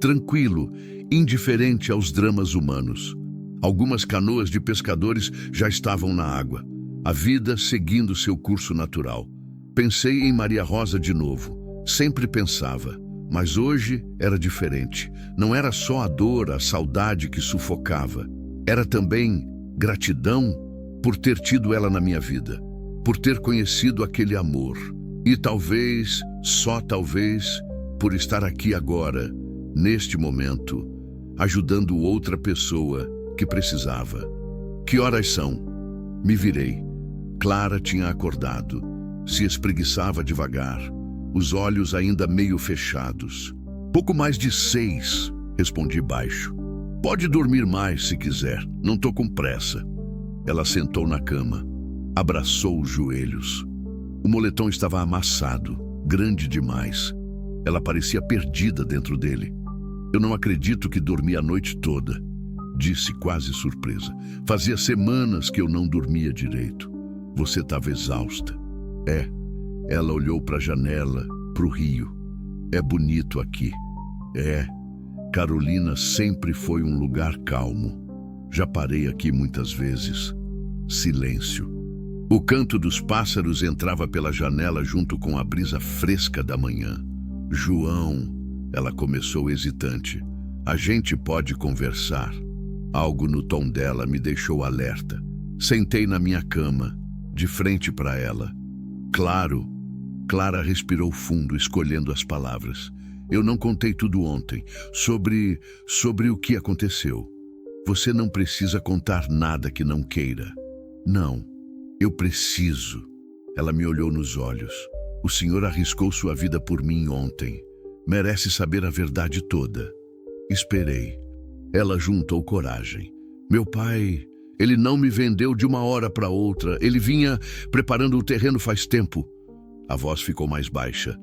tranquilo, indiferente aos dramas humanos. Algumas canoas de pescadores já estavam na água, a vida seguindo seu curso natural. Pensei em Maria Rosa de novo. Sempre pensava, mas hoje era diferente. Não era só a dor, a saudade que sufocava. Era também gratidão por ter tido ela na minha vida, por ter conhecido aquele amor. E talvez, só talvez, por estar aqui agora, neste momento, ajudando outra pessoa que precisava. Que horas são? Me virei. Clara tinha acordado. Se espreguiçava devagar, os olhos ainda meio fechados. Pouco mais de 6, respondi baixo. Pode dormir mais se quiser, não tô com pressa. Ela sentou na cama, abraçou os joelhos. O moletom estava amassado, grande demais. Ela parecia perdida dentro dele. Eu não acredito que dormi a noite toda, disse quase surpresa. Fazia semanas que eu não dormia direito. Você estava exausta. É. Ela olhou para a janela, para o rio. É bonito aqui. É. Carolina sempre foi um lugar calmo. Já parei aqui muitas vezes. Silêncio. O canto dos pássaros entrava pela janela junto com a brisa fresca da manhã. João, ela começou hesitante. A gente pode conversar. Algo no tom dela me deixou alerta. Sentei na minha cama, de frente para ela. Claro. Clara respirou fundo, escolhendo as palavras. Eu não contei tudo ontem, sobre o que aconteceu. Você não precisa contar nada que não queira. Não. Eu preciso. Ela me olhou nos olhos. O senhor arriscou sua vida por mim ontem. Merece saber a verdade toda. Esperei. Ela juntou coragem. Meu pai, ele não me vendeu de uma hora para outra. Ele vinha preparando o terreno faz tempo. A voz ficou mais baixa.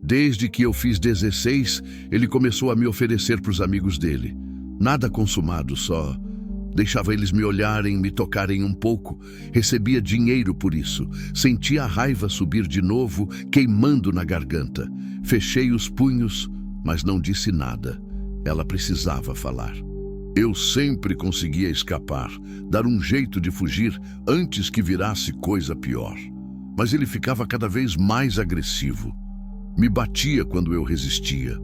Desde que eu fiz 16, ele começou a me oferecer para os amigos dele. Nada consumado, só deixava eles me olharem, me tocarem um pouco. Recebia dinheiro por isso. Sentia a raiva subir de novo, queimando na garganta. Fechei os punhos, mas não disse nada. Ela precisava falar. Eu sempre conseguia escapar, dar um jeito de fugir antes que virasse coisa pior. Mas ele ficava cada vez mais agressivo. Me batia quando eu resistia.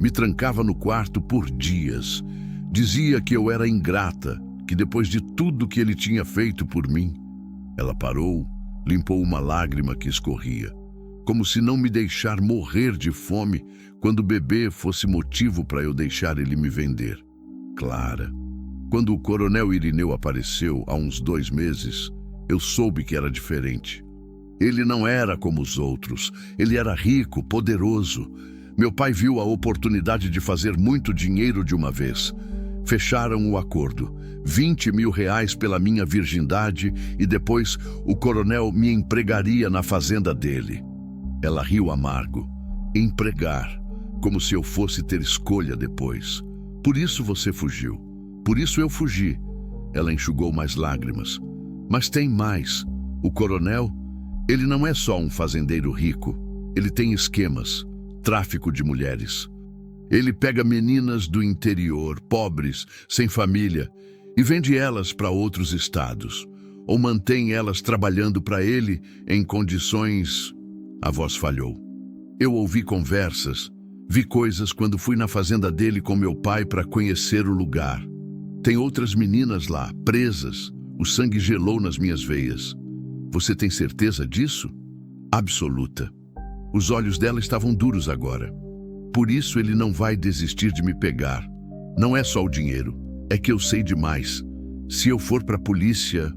Me trancava no quarto por dias. Dizia que eu era ingrata, que depois de tudo que ele tinha feito por mim. Ela parou, limpou uma lágrima que escorria, como se não me deixar morrer de fome quando o bebê fosse motivo para eu deixar ele me vender. Clara. Quando o coronel Irineu apareceu há uns 2 meses, eu soube que era diferente. Ele não era como os outros. Ele era rico, poderoso. Meu pai viu a oportunidade de fazer muito dinheiro de uma vez. Fecharam o acordo. 20 mil reais pela minha virgindade e depois o coronel me empregaria na fazenda dele. Ela riu amargo. Empregar, como se eu fosse ter escolha depois. Por isso você fugiu. Por isso eu fugi. Ela enxugou mais lágrimas. Mas tem mais. O coronel, ele não é só um fazendeiro rico. Ele tem esquemas, tráfico de mulheres. Ele pega meninas do interior, pobres, sem família, e vende elas para outros estados, ou mantém elas trabalhando para ele em condições... A voz falhou. Eu ouvi conversas, vi coisas quando fui na fazenda dele com meu pai para conhecer o lugar. Tem outras meninas lá, presas. O sangue gelou nas minhas veias. Você tem certeza disso? Absoluta. Os olhos dela estavam duros agora. Por isso ele não vai desistir de me pegar. Não é só o dinheiro, é que eu sei demais. Se eu for para a polícia...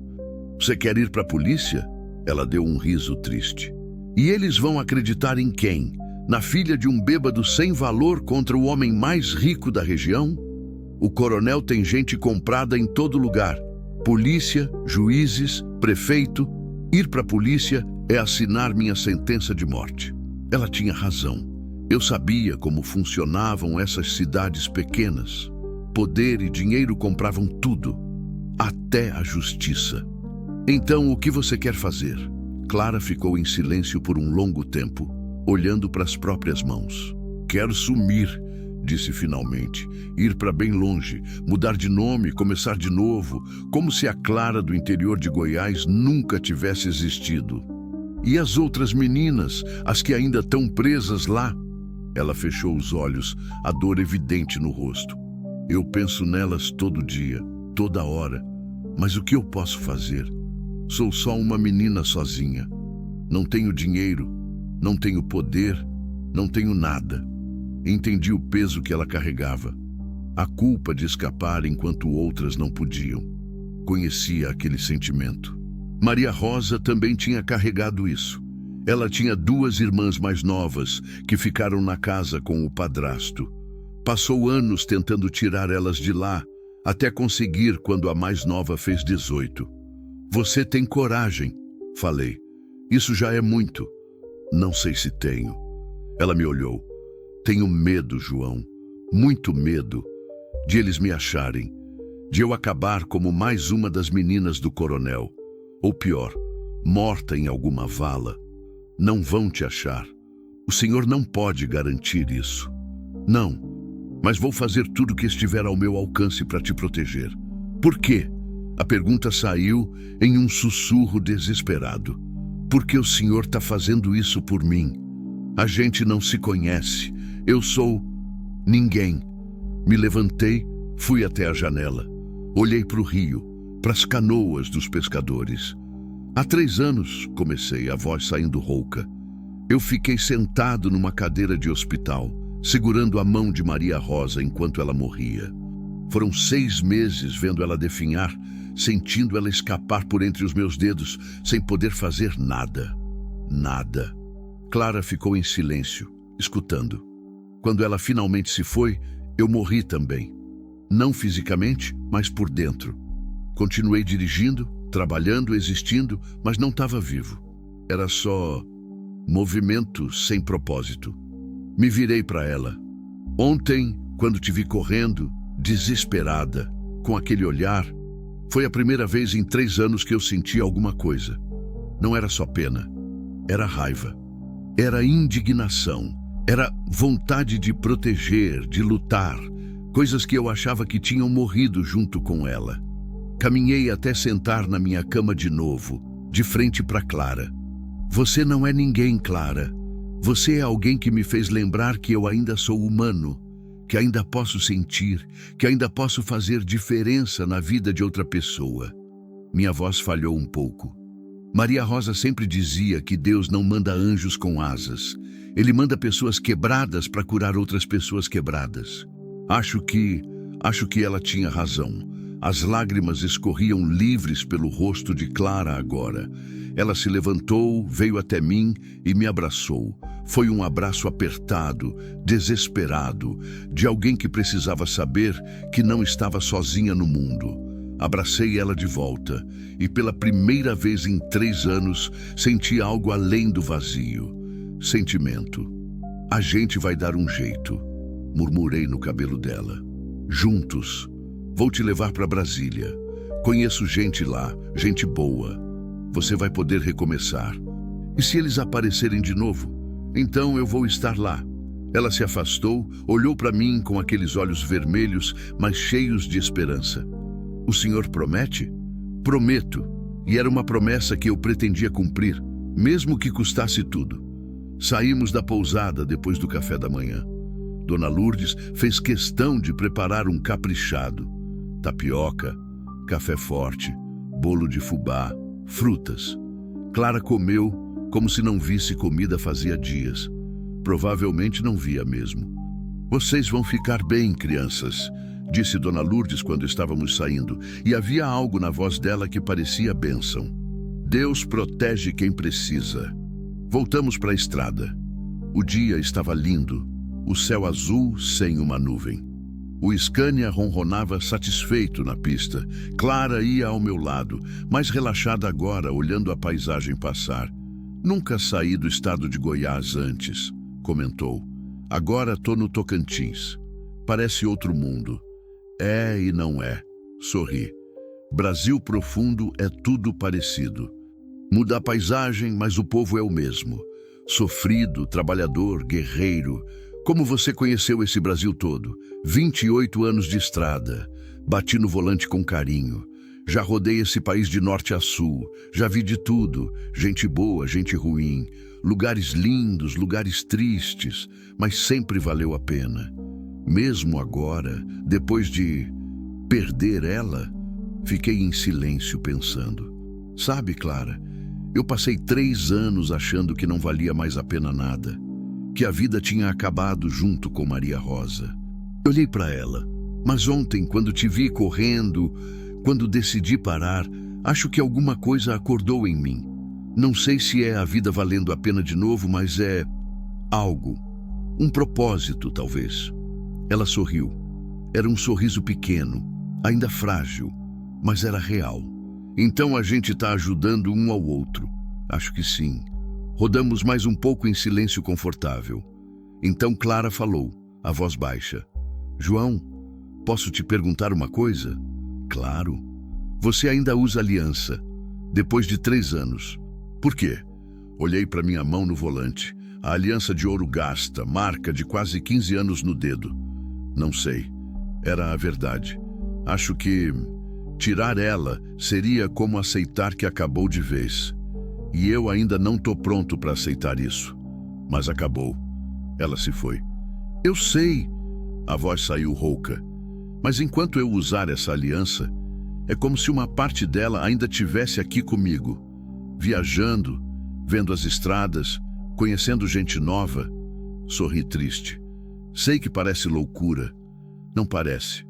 Você quer ir para a polícia? Ela deu um riso triste. E eles vão acreditar em quem? Na filha de um bêbado sem valor contra o homem mais rico da região? O coronel tem gente comprada em todo lugar. Polícia, juízes, prefeito. Ir para a polícia é assinar minha sentença de morte. Ela tinha razão. Eu sabia como funcionavam essas cidades pequenas. Poder e dinheiro compravam tudo, até a justiça. Então, o que você quer fazer? Clara ficou em silêncio por um longo tempo, olhando para as próprias mãos. Quero sumir, disse finalmente. Ir para bem longe, mudar de nome, começar de novo, como se a Clara do interior de Goiás nunca tivesse existido. E as outras meninas, as que ainda estão presas lá? Ela fechou os olhos, a dor evidente no rosto. Eu penso nelas todo dia, toda hora. Mas o que eu posso fazer? Sou só uma menina sozinha. Não tenho dinheiro, não tenho poder, não tenho nada. Entendi o peso que ela carregava. A culpa de escapar enquanto outras não podiam. Conhecia aquele sentimento. Maria Rosa também tinha carregado isso. Ela tinha 2 irmãs mais novas que ficaram na casa com o padrasto. Passou anos tentando tirar elas de lá, até conseguir quando a mais nova fez 18. Você tem coragem, falei. Isso já é muito. Não sei se tenho. Ela me olhou. Tenho medo, João. Muito medo. De eles me acharem. De eu acabar como mais uma das meninas do coronel. Ou pior, morta em alguma vala. Não vão te achar. O senhor não pode garantir isso. Não, mas vou fazer tudo o que estiver ao meu alcance para te proteger. Por quê? A pergunta saiu em um sussurro desesperado. Porque o senhor está fazendo isso por mim? A gente não se conhece. Eu sou ninguém. Me levantei, fui até a janela. Olhei para o rio, para as canoas dos pescadores. Há 3 anos, comecei, a voz saindo rouca. Eu fiquei sentado numa cadeira de hospital, segurando a mão de Maria Rosa enquanto ela morria. Foram 6 meses vendo ela definhar, sentindo ela escapar por entre os meus dedos, sem poder fazer nada. Nada. Clara ficou em silêncio, escutando. Quando ela finalmente se foi, eu morri também. Não fisicamente, mas por dentro. Continuei dirigindo, trabalhando, existindo, mas não estava vivo. Era só movimento sem propósito. Me virei para ela. Ontem, quando te vi correndo, desesperada, com aquele olhar, foi a primeira vez em 3 anos que eu senti alguma coisa. Não era só pena, era raiva, era indignação, era vontade de proteger, de lutar, coisas que eu achava que tinham morrido junto com ela. Caminhei até sentar na minha cama de novo, de frente para Clara. Você não é ninguém, Clara. Você é alguém que me fez lembrar que eu ainda sou humano, que ainda posso sentir, que ainda posso fazer diferença na vida de outra pessoa. Minha voz falhou um pouco. Maria Rosa sempre dizia que Deus não manda anjos com asas. Ele manda pessoas quebradas para curar outras pessoas quebradas. Acho que ela tinha razão. As lágrimas escorriam livres pelo rosto de Clara agora. Ela se levantou, veio até mim e me abraçou. Foi um abraço apertado, desesperado, de alguém que precisava saber que não estava sozinha no mundo. Abracei ela de volta e pela primeira vez em 3 anos senti algo além do vazio. Sentimento. A gente vai dar um jeito, murmurei no cabelo dela. Juntos. Vou te levar para Brasília. Conheço gente lá, gente boa. Você vai poder recomeçar. E se eles aparecerem de novo? Então eu vou estar lá. Ela se afastou, olhou para mim com aqueles olhos vermelhos, mas cheios de esperança. O senhor promete? Prometo. E era uma promessa que eu pretendia cumprir, mesmo que custasse tudo. Saímos da pousada depois do café da manhã. Dona Lourdes fez questão de preparar um caprichado. Tapioca, café forte, bolo de fubá, frutas. Clara comeu como se não visse comida fazia dias. Provavelmente não via mesmo. Vocês vão ficar bem, crianças, disse Dona Lourdes quando estávamos saindo, e havia algo na voz dela que parecia bênção. Deus protege quem precisa. Voltamos para a estrada. O dia estava lindo, o céu azul sem uma nuvem. O Scania ronronava satisfeito na pista. Clara ia ao meu lado, mais relaxada agora, olhando a paisagem passar. Nunca saí do estado de Goiás antes, comentou. Agora tô no Tocantins. Parece outro mundo. É e não é. Sorri. Brasil profundo é tudo parecido. Muda a paisagem, mas o povo é o mesmo. Sofrido, trabalhador, guerreiro. Como você conheceu esse Brasil todo? 28 anos de estrada. Bati no volante com carinho. Já rodei esse país de norte a sul. Já vi de tudo. Gente boa, gente ruim. Lugares lindos, lugares tristes. Mas sempre valeu a pena. Mesmo agora, depois de perder ela, fiquei em silêncio pensando. Sabe, Clara, eu passei 3 anos achando que não valia mais a pena nada. Que a vida tinha acabado junto com Maria Rosa. Olhei para ela, mas ontem, quando te vi correndo, quando decidi parar, acho que alguma coisa acordou em mim. Não sei se é a vida valendo a pena de novo, mas é algo. Um propósito, talvez. Ela sorriu. Era um sorriso pequeno, ainda frágil, mas era real. Então a gente está ajudando um ao outro. Acho que sim. Rodamos mais um pouco em silêncio confortável. Então Clara falou, a voz baixa. João, posso te perguntar uma coisa? Claro. Você ainda usa aliança, depois de 3 anos. Por quê? Olhei para minha mão no volante. A aliança de ouro gasta, marca de quase 15 anos no dedo. Não sei. Era a verdade. Acho que tirar ela seria como aceitar que acabou de vez. E eu ainda não tô pronto para aceitar isso. Mas acabou. Ela se foi. Eu sei. A voz saiu rouca. Mas enquanto eu usar essa aliança, é como se uma parte dela ainda tivesse aqui comigo. Viajando, vendo as estradas, conhecendo gente nova. Sorri triste. Sei que parece loucura. Não parece.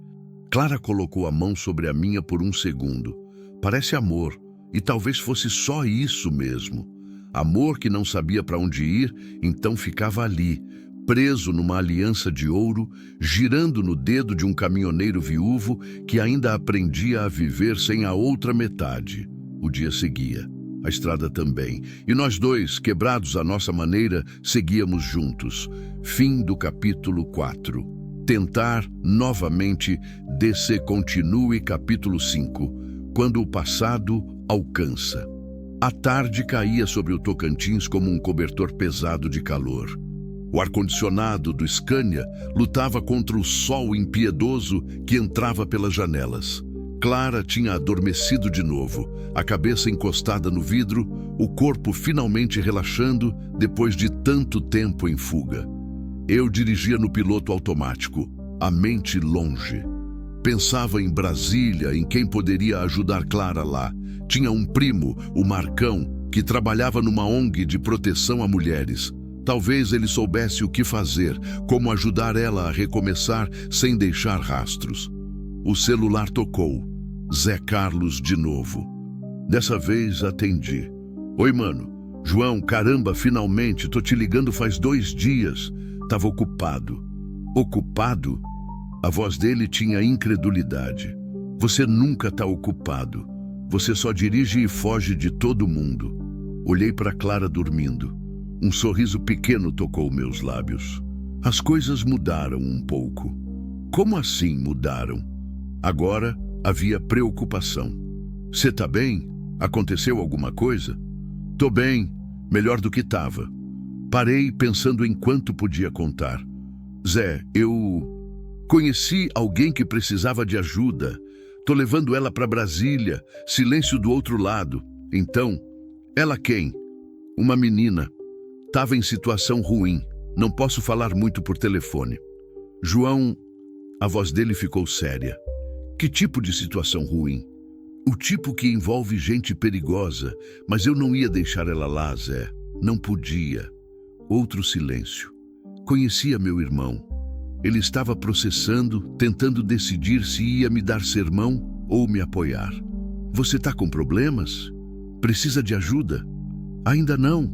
Clara colocou a mão sobre a minha por um segundo. Parece amor. E talvez fosse só isso mesmo. Amor que não sabia para onde ir, então ficava ali, preso numa aliança de ouro, girando no dedo de um caminhoneiro viúvo que ainda aprendia a viver sem a outra metade. O dia seguia, a estrada também, e nós dois, quebrados à nossa maneira, seguíamos juntos. Fim do capítulo 4. Tentar, novamente, descer continue capítulo 5. Quando o passado alcança. A tarde caía sobre o Tocantins como um cobertor pesado de calor. O ar-condicionado do Scania lutava contra o sol impiedoso que entrava pelas janelas. Clara tinha adormecido de novo, a cabeça encostada no vidro, o corpo finalmente relaxando depois de tanto tempo em fuga. Eu dirigia no piloto automático, a mente longe. Pensava em Brasília, em quem poderia ajudar Clara lá. Tinha um primo, o Marcão, que trabalhava numa ONG de proteção a mulheres. Talvez ele soubesse o que fazer, como ajudar ela a recomeçar sem deixar rastros. O celular tocou. Zé Carlos de novo. Dessa vez atendi. Oi, mano. João, caramba, finalmente, tô te ligando faz 2 dias. Tava ocupado. Ocupado? A voz dele tinha incredulidade. Você nunca está ocupado. Você só dirige e foge de todo mundo. Olhei para Clara dormindo. Um sorriso pequeno tocou meus lábios. As coisas mudaram um pouco. Como assim mudaram? Agora havia preocupação. Você tá bem? Aconteceu alguma coisa? Tô bem, melhor do que tava. Parei pensando em quanto podia contar. Zé, eu conheci alguém que precisava de ajuda. Tô levando ela para Brasília, silêncio do outro lado. Então, ela quem? Uma menina. Tava em situação ruim. Não posso falar muito por telefone. João, a voz dele ficou séria. Que tipo de situação ruim? O tipo que envolve gente perigosa, mas eu não ia deixar ela lá, Zé. Não podia. Outro silêncio. Conhecia meu irmão. Ele estava processando, tentando decidir se ia me dar sermão ou me apoiar. Você tá com problemas? Precisa de ajuda? Ainda não,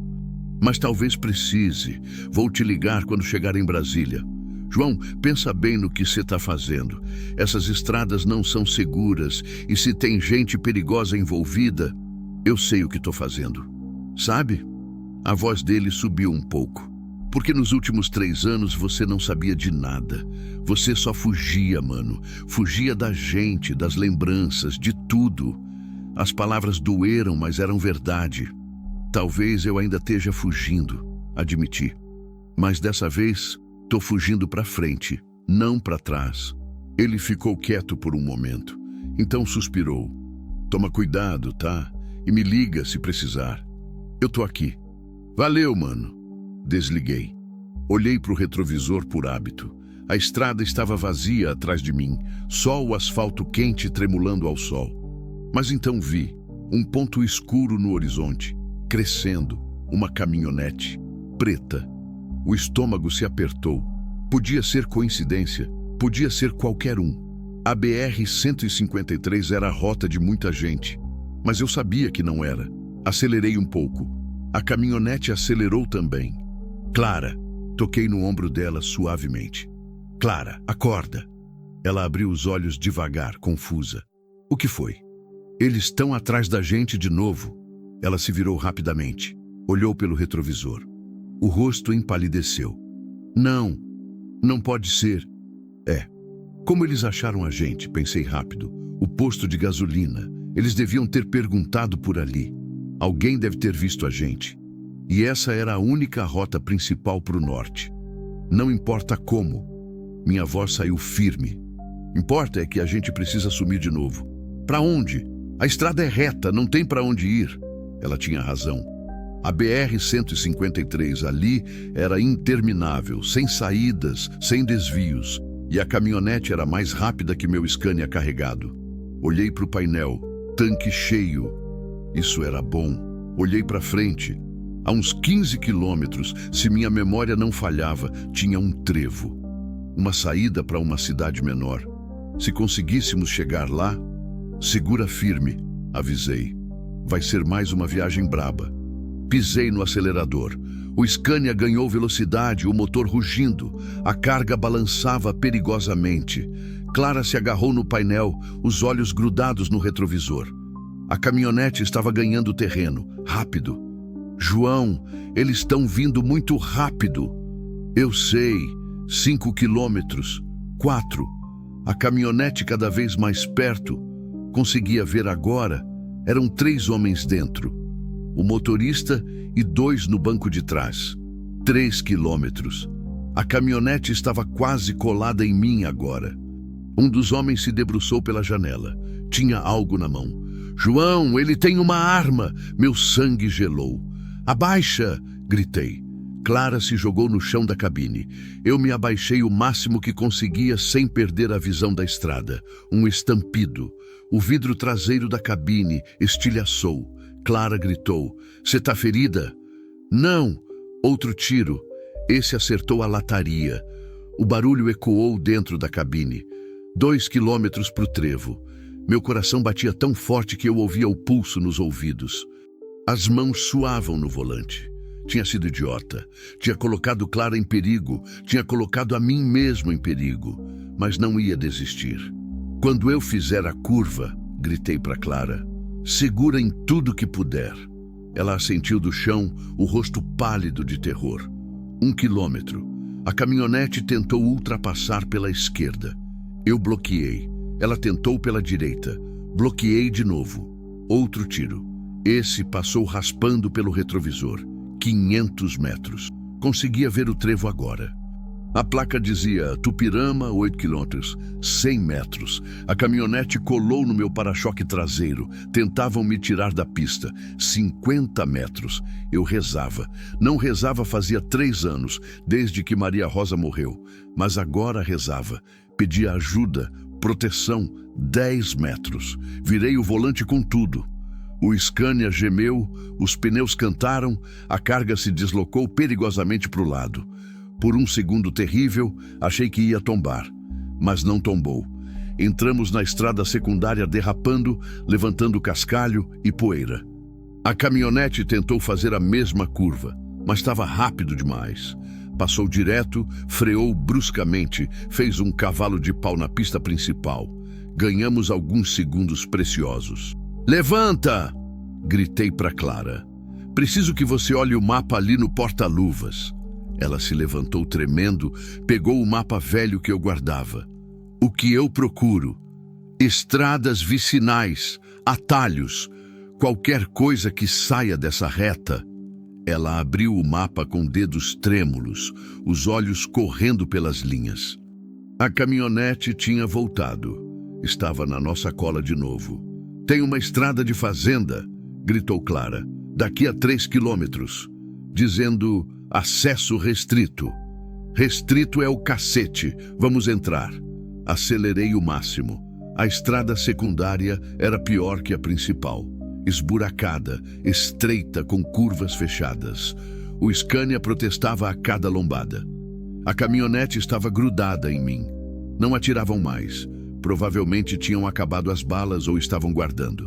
mas talvez precise. Vou te ligar quando chegar em Brasília. João, pensa bem no que você está fazendo. Essas estradas não são seguras e se tem gente perigosa envolvida, eu sei o que estou fazendo. Sabe? A voz dele subiu um pouco. Porque nos últimos 3 anos você não sabia de nada. Você só fugia, mano. Fugia da gente, das lembranças, de tudo. As palavras doeram, mas eram verdade. Talvez eu ainda esteja fugindo, admiti. Mas dessa vez, tô fugindo para frente, não para trás. Ele ficou quieto por um momento. Então suspirou. Toma cuidado, tá? E me liga se precisar. Eu tô aqui. Valeu, mano. Desliguei. Olhei para o retrovisor por hábito. A estrada estava vazia atrás de mim, só o asfalto quente tremulando ao sol. Mas então vi um ponto escuro no horizonte, crescendo, uma caminhonete, preta. O estômago se apertou. Podia ser coincidência, podia ser qualquer um. A BR-153 era a rota de muita gente, mas eu sabia que não era. Acelerei um pouco. A caminhonete acelerou também. Clara, toquei no ombro dela suavemente. Clara, acorda. Ela abriu os olhos devagar, confusa. O que foi? Eles estão atrás da gente de novo. Ela se virou rapidamente. Olhou pelo retrovisor. O rosto empalideceu. Não, não pode ser. É. Como eles acharam a gente? Pensei rápido. O posto de gasolina. Eles deviam ter perguntado por ali. Alguém deve ter visto a gente. E essa era a única rota principal para o norte. Não importa como. Minha voz saiu firme. Importa é que a gente precisa sumir de novo. Para onde? A estrada é reta, não tem para onde ir. Ela tinha razão. A BR-153 ali era interminável, sem saídas, sem desvios. E a caminhonete era mais rápida que meu Scania carregado. Olhei para o painel, tanque cheio. Isso era bom. Olhei para frente. A uns 15 quilômetros, se minha memória não falhava, tinha um trevo. Uma saída para uma cidade menor. Se conseguíssemos chegar lá, segura firme, avisei. Vai ser mais uma viagem braba. Pisei no acelerador. O Scania ganhou velocidade, o motor rugindo. A carga balançava perigosamente. Clara se agarrou no painel, os olhos grudados no retrovisor. A caminhonete estava ganhando terreno, rápido. João, eles estão vindo muito rápido. Eu sei, 5 quilômetros, 4. A caminhonete cada vez mais perto. Conseguia ver agora. Eram 3 homens dentro. O motorista e 2 no banco de trás. 3 quilômetros. A caminhonete estava quase colada em mim agora. Um dos homens se debruçou pela janela. Tinha algo na mão. João, ele tem uma arma! Meu sangue gelou. Abaixa! Gritei. Clara se jogou no chão da cabine. Eu me abaixei o máximo que conseguia sem perder a visão da estrada. Um estampido. O vidro traseiro da cabine estilhaçou. Clara gritou. Você tá ferida? Não! Outro tiro. Esse acertou a lataria. O barulho ecoou dentro da cabine. 2 quilômetros pro trevo. Meu coração batia tão forte que eu ouvia o pulso nos ouvidos. As mãos suavam no volante. Tinha sido idiota. Tinha colocado Clara em perigo. Tinha colocado a mim mesmo em perigo. Mas não ia desistir. Quando eu fizer a curva, gritei para Clara, segura em tudo que puder. Ela assentiu do chão, o rosto pálido de terror. 1 quilômetro. A caminhonete tentou ultrapassar pela esquerda. Eu bloqueei. Ela tentou pela direita. Bloqueei de novo. Outro tiro. Esse passou raspando pelo retrovisor. 500 metros. Conseguia ver o trevo agora. A placa dizia Tupirama, 8 quilômetros, 100 metros. A caminhonete colou no meu para-choque traseiro. Tentavam me tirar da pista. 50 metros. Eu rezava. Não rezava fazia 3 anos, desde que Maria Rosa morreu. Mas agora rezava. Pedia ajuda, proteção. 10 metros. Virei o volante com tudo. O Scania gemeu, os pneus cantaram, a carga se deslocou perigosamente para o lado. Por um segundo terrível, achei que ia tombar, mas não tombou. Entramos na estrada secundária derrapando, levantando cascalho e poeira. A caminhonete tentou fazer a mesma curva, mas estava rápido demais. Passou direto, freou bruscamente, fez um cavalo de pau na pista principal. Ganhamos alguns segundos preciosos. Levanta! Gritei para Clara. Preciso que você olhe o mapa ali no porta-luvas. Ela se levantou tremendo, pegou o mapa velho que eu guardava. O que eu procuro? Estradas vicinais, atalhos, qualquer coisa que saia dessa reta. Ela abriu o mapa com dedos trêmulos, os olhos correndo pelas linhas. A caminhonete tinha voltado. Estava na nossa cola de novo. Tem uma estrada de fazenda, gritou Clara, daqui a 3 quilômetros, dizendo acesso restrito. Restrito é o cacete, vamos entrar. Acelerei o máximo. A estrada secundária era pior que a principal. Esburacada, estreita, com curvas fechadas. O Scania protestava a cada lombada. A caminhonete estava grudada em mim. Não atiravam mais. Provavelmente tinham acabado as balas ou estavam guardando.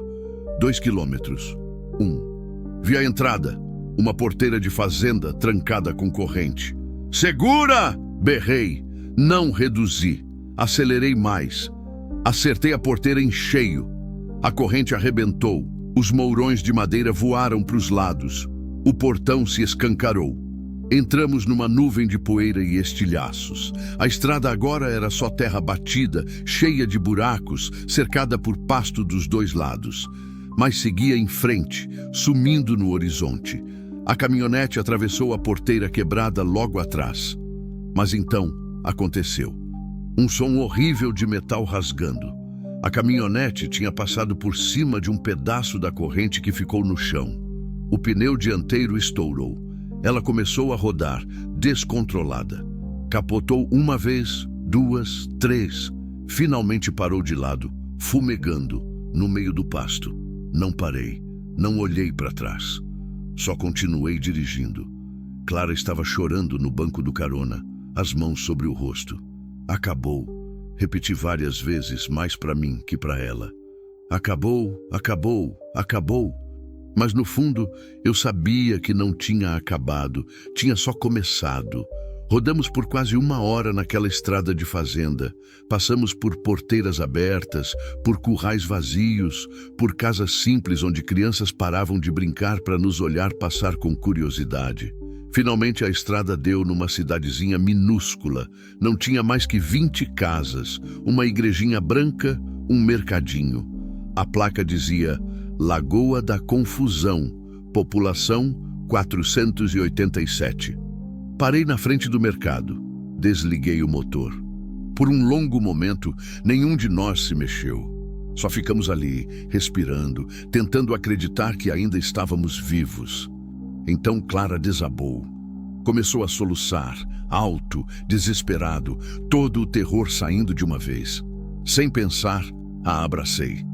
2 quilômetros. 1. Vi a entrada. Uma porteira de fazenda trancada com corrente. Segura! Berrei. Não reduzi. Acelerei mais. Acertei a porteira em cheio. A corrente arrebentou. Os mourões de madeira voaram para os lados. O portão se escancarou. Entramos numa nuvem de poeira e estilhaços. A estrada agora era só terra batida, cheia de buracos, cercada por pasto dos dois lados. Mas seguia em frente, sumindo no horizonte. A caminhonete atravessou a porteira quebrada logo atrás. Mas então aconteceu. Um som horrível de metal rasgando. A caminhonete tinha passado por cima de um pedaço da corrente que ficou no chão. O pneu dianteiro estourou. Ela começou a rodar, descontrolada. Capotou uma vez, 2, 3. Finalmente parou de lado, fumegando, no meio do pasto. Não parei, não olhei para trás. Só continuei dirigindo. Clara estava chorando no banco do carona, as mãos sobre o rosto. Acabou. Repeti várias vezes, mais para mim que para ela. Acabou, acabou, acabou. Mas no fundo, eu sabia que não tinha acabado, tinha só começado. Rodamos por quase 1 hora naquela estrada de fazenda. Passamos por porteiras abertas, por currais vazios, por casas simples onde crianças paravam de brincar para nos olhar passar com curiosidade. Finalmente a estrada deu numa cidadezinha minúscula. Não tinha mais que 20 casas, uma igrejinha branca, um mercadinho. A placa dizia Lagoa da Confusão, população 487. Parei na frente do mercado. Desliguei o motor. Por um longo momento, nenhum de nós se mexeu. Só ficamos ali, respirando, tentando acreditar que ainda estávamos vivos. Então Clara desabou. Começou a soluçar, alto, desesperado, todo o terror saindo de uma vez. Sem pensar, a abracei.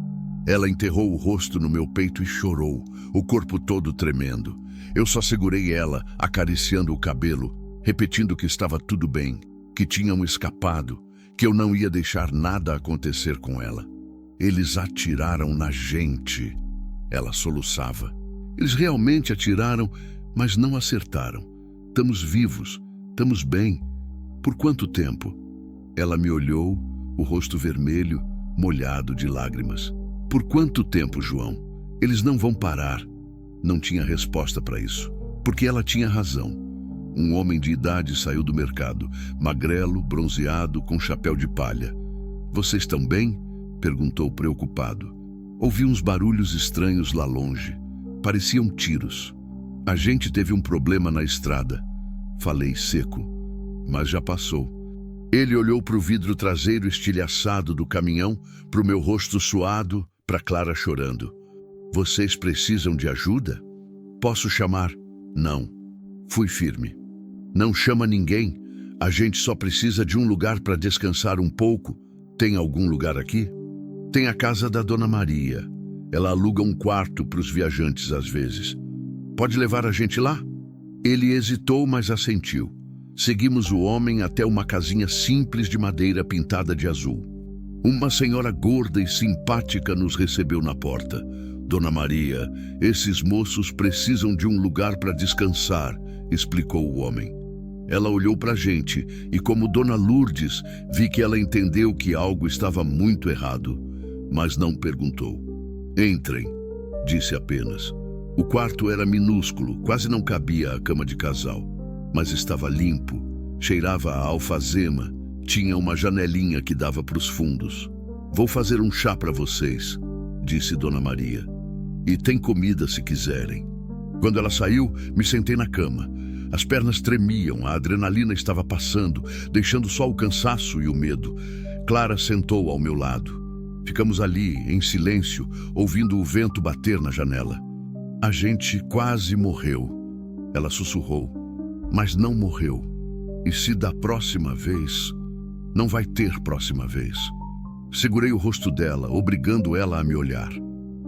Ela enterrou o rosto no meu peito e chorou, o corpo todo tremendo. Eu só segurei ela, acariciando o cabelo, repetindo que estava tudo bem, que tinham escapado, que eu não ia deixar nada acontecer com ela. Eles atiraram na gente. Ela soluçava. Eles realmente atiraram, mas não acertaram. Estamos vivos, estamos bem. Por quanto tempo? Ela me olhou, o rosto vermelho, molhado de lágrimas. Por quanto tempo, João? Eles não vão parar. Não tinha resposta para isso, porque ela tinha razão. Um homem de idade saiu do mercado, magrelo, bronzeado, com chapéu de palha. Vocês estão bem? Perguntou preocupado. Ouvi uns barulhos estranhos lá longe. Pareciam tiros. A gente teve um problema na estrada. Falei seco, mas já passou. Ele olhou para o vidro traseiro estilhaçado do caminhão, para o meu rosto suado, para Clara chorando. Vocês precisam de ajuda? Posso chamar? Não. Fui firme. Não chama ninguém. A gente só precisa de um lugar para descansar um pouco. Tem algum lugar aqui? Tem a casa da Dona Maria. Ela aluga um quarto para os viajantes às vezes. Pode levar a gente lá? Ele hesitou, mas assentiu. Seguimos o homem até uma casinha simples de madeira pintada de azul. Uma senhora gorda e simpática nos recebeu na porta. Dona Maria, esses moços precisam de um lugar para descansar, explicou o homem. Ela olhou para a gente e, como Dona Lourdes, vi que ela entendeu que algo estava muito errado, mas não perguntou. Entrem, disse apenas. O quarto era minúsculo, quase não cabia a cama de casal, mas estava limpo, cheirava a alfazema, tinha uma janelinha que dava para os fundos. Vou fazer um chá para vocês, disse Dona Maria. E tem comida se quiserem. Quando ela saiu, me sentei na cama. As pernas tremiam, a adrenalina estava passando, deixando só o cansaço e o medo. Clara sentou ao meu lado. Ficamos ali, em silêncio, ouvindo o vento bater na janela. A gente quase morreu. Ela sussurrou. Mas não morreu. E se da próxima vez... Não vai ter próxima vez. Segurei o rosto dela, obrigando ela a me olhar.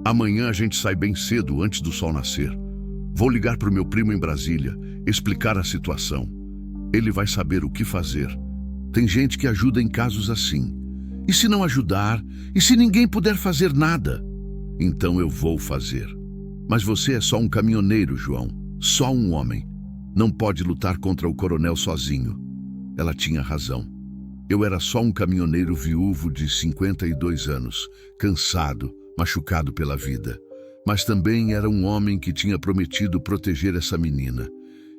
Amanhã a gente sai bem cedo, antes do sol nascer. Vou ligar para o meu primo em Brasília, explicar a situação. Ele vai saber o que fazer. Tem gente que ajuda em casos assim. E se não ajudar? E se ninguém puder fazer nada? Então eu vou fazer. Mas você é só um caminhoneiro, João. Só um homem. Não pode lutar contra o coronel sozinho. Ela tinha razão. Eu era só um caminhoneiro viúvo de 52 anos, cansado, machucado pela vida. Mas também era um homem que tinha prometido proteger essa menina.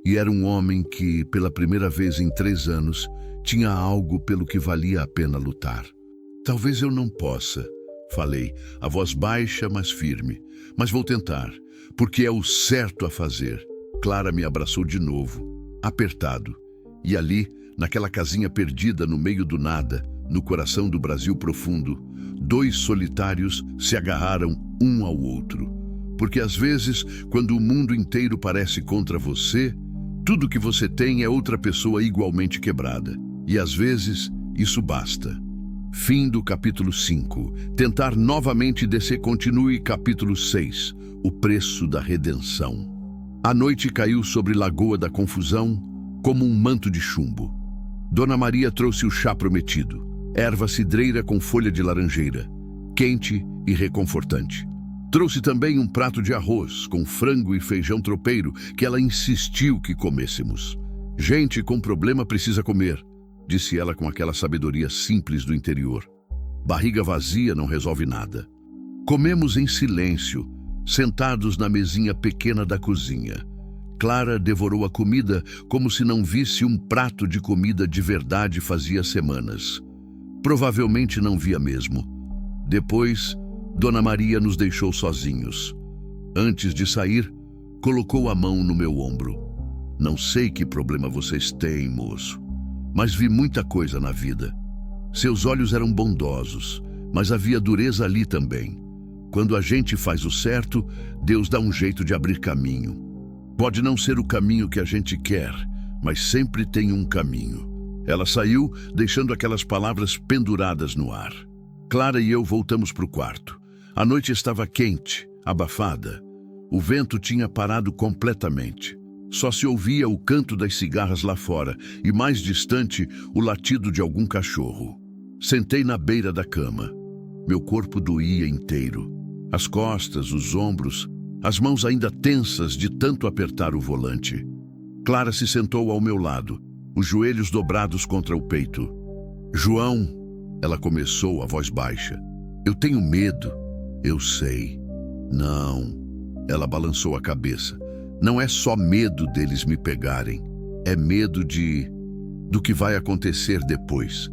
E era um homem que, pela primeira vez em 3 anos, tinha algo pelo que valia a pena lutar. Talvez eu não possa, falei, a voz baixa, mas firme. Mas vou tentar, porque é o certo a fazer. Clara me abraçou de novo, apertado. E ali, naquela casinha perdida no meio do nada, no coração do Brasil profundo, 2 solitários se agarraram um ao outro. Porque às vezes, quando o mundo inteiro parece contra você, tudo que você tem é outra pessoa igualmente quebrada. E às vezes, isso basta. Fim do capítulo 5. Tentar novamente descer continue capítulo 6. O preço da redenção. A noite caiu sobre Lagoa da Confusão como um manto de chumbo. Dona Maria trouxe o chá prometido. Erva cidreira com folha de laranjeira. Quente e reconfortante. Trouxe também um prato de arroz com frango e feijão tropeiro que ela insistiu que comêssemos. Gente com problema precisa comer, disse ela com aquela sabedoria simples do interior. Barriga vazia não resolve nada. Comemos em silêncio, sentados na mesinha pequena da cozinha. Clara devorou a comida como se não visse um prato de comida de verdade fazia semanas. Provavelmente não via mesmo. Depois, Dona Maria nos deixou sozinhos. Antes de sair, colocou a mão no meu ombro. Não sei que problema vocês têm, moço, mas vi muita coisa na vida. Seus olhos eram bondosos, mas havia dureza ali também. Quando a gente faz o certo, Deus dá um jeito de abrir caminho. Pode não ser o caminho que a gente quer, mas sempre tem um caminho. Ela saiu, deixando aquelas palavras penduradas no ar. Clara e eu voltamos para o quarto. A noite estava quente, abafada. O vento tinha parado completamente. Só se ouvia o canto das cigarras lá fora e, mais distante, o latido de algum cachorro. Sentei na beira da cama. Meu corpo doía inteiro. As costas, os ombros, as mãos ainda tensas de tanto apertar o volante. Clara se sentou ao meu lado, os joelhos dobrados contra o peito. João, ela começou, a voz baixa. Eu tenho medo. Eu sei. Não. Ela balançou a cabeça. Não é só medo deles me pegarem. É medo do que vai acontecer depois.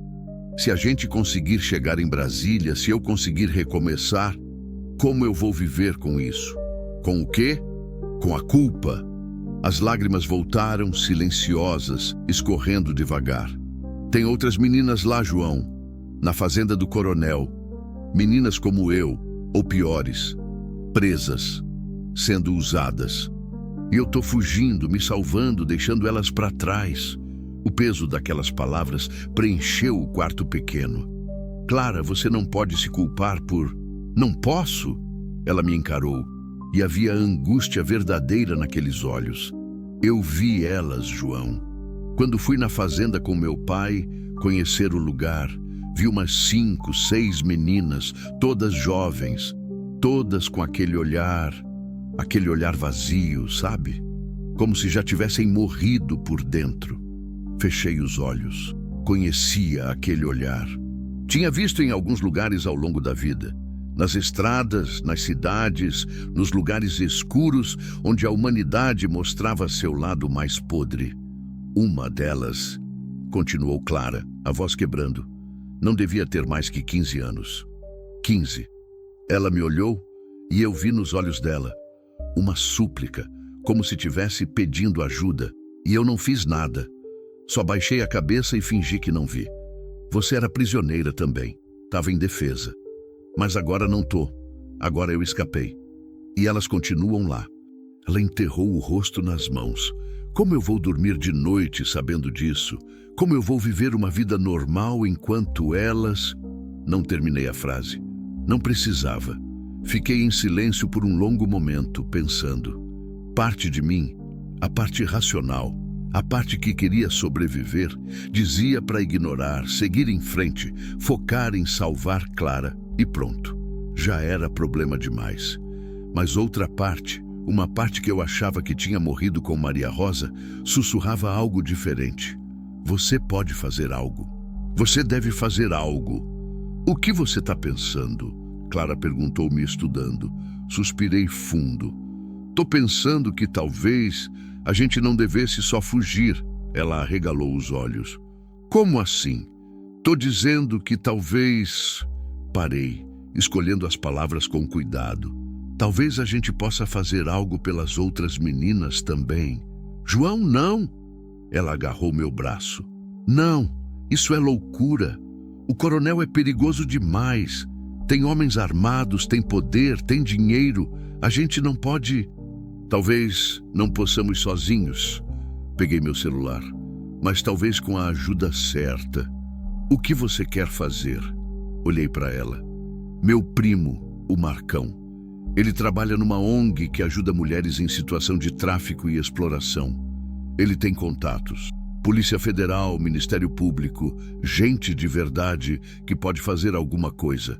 Se a gente conseguir chegar em Brasília, se eu conseguir recomeçar, como eu vou viver com isso? Com o quê? Com a culpa. As lágrimas voltaram silenciosas, escorrendo devagar. Tem outras meninas lá, João, na fazenda do coronel. Meninas como eu, ou piores, presas, sendo usadas. E eu tô fugindo, me salvando, deixando elas para trás. O peso daquelas palavras preencheu o quarto pequeno. Clara, você não pode se culpar por... Não posso? Ela me encarou, e havia angústia verdadeira naqueles olhos. Eu vi elas, João. Quando fui na fazenda com meu pai, conhecer o lugar, vi umas 5, 6 meninas, todas jovens, todas com aquele olhar vazio, sabe? Como se já tivessem morrido por dentro. Fechei os olhos. Conhecia aquele olhar. Tinha visto em alguns lugares ao longo da vida. Nas estradas, nas cidades, nos lugares escuros onde a humanidade mostrava seu lado mais podre. Uma delas, continuou Clara, a voz quebrando, não devia ter mais que 15 anos. 15. Ela me olhou e eu vi nos olhos dela uma súplica, como se tivesse pedindo ajuda, e eu não fiz nada. Só baixei a cabeça e fingi que não vi. Você era prisioneira também, estava em defesa. Mas agora não tô. Agora eu escapei. E elas continuam lá. Ela enterrou o rosto nas mãos. Como eu vou dormir de noite sabendo disso? Como eu vou viver uma vida normal enquanto elas... Não terminei a frase. Não precisava. Fiquei em silêncio por um longo momento, pensando. Parte de mim, a parte racional, a parte que queria sobreviver, dizia para ignorar, seguir em frente, focar em salvar Clara. E pronto, já era problema demais. Mas outra parte, uma parte que eu achava que tinha morrido com Maria Rosa, sussurrava algo diferente. Você pode fazer algo. Você deve fazer algo. O que você está pensando? Clara perguntou, me estudando. Suspirei fundo. Tô pensando que talvez a gente não devesse só fugir. Ela arregalou os olhos. Como assim? Tô dizendo que talvez... Parei, escolhendo as palavras com cuidado. Talvez a gente possa fazer algo pelas outras meninas também. João, não! Ela agarrou meu braço. Não, isso é loucura. O coronel é perigoso demais. Tem homens armados, tem poder, tem dinheiro. A gente não pode... Talvez não possamos sozinhos. Peguei meu celular, mas talvez com a ajuda certa. O que você quer fazer? Olhei para ela. Meu primo, o Marcão. Ele trabalha numa ONG que ajuda mulheres em situação de tráfico e exploração. Ele tem contatos. Polícia Federal, Ministério Público, gente de verdade que pode fazer alguma coisa.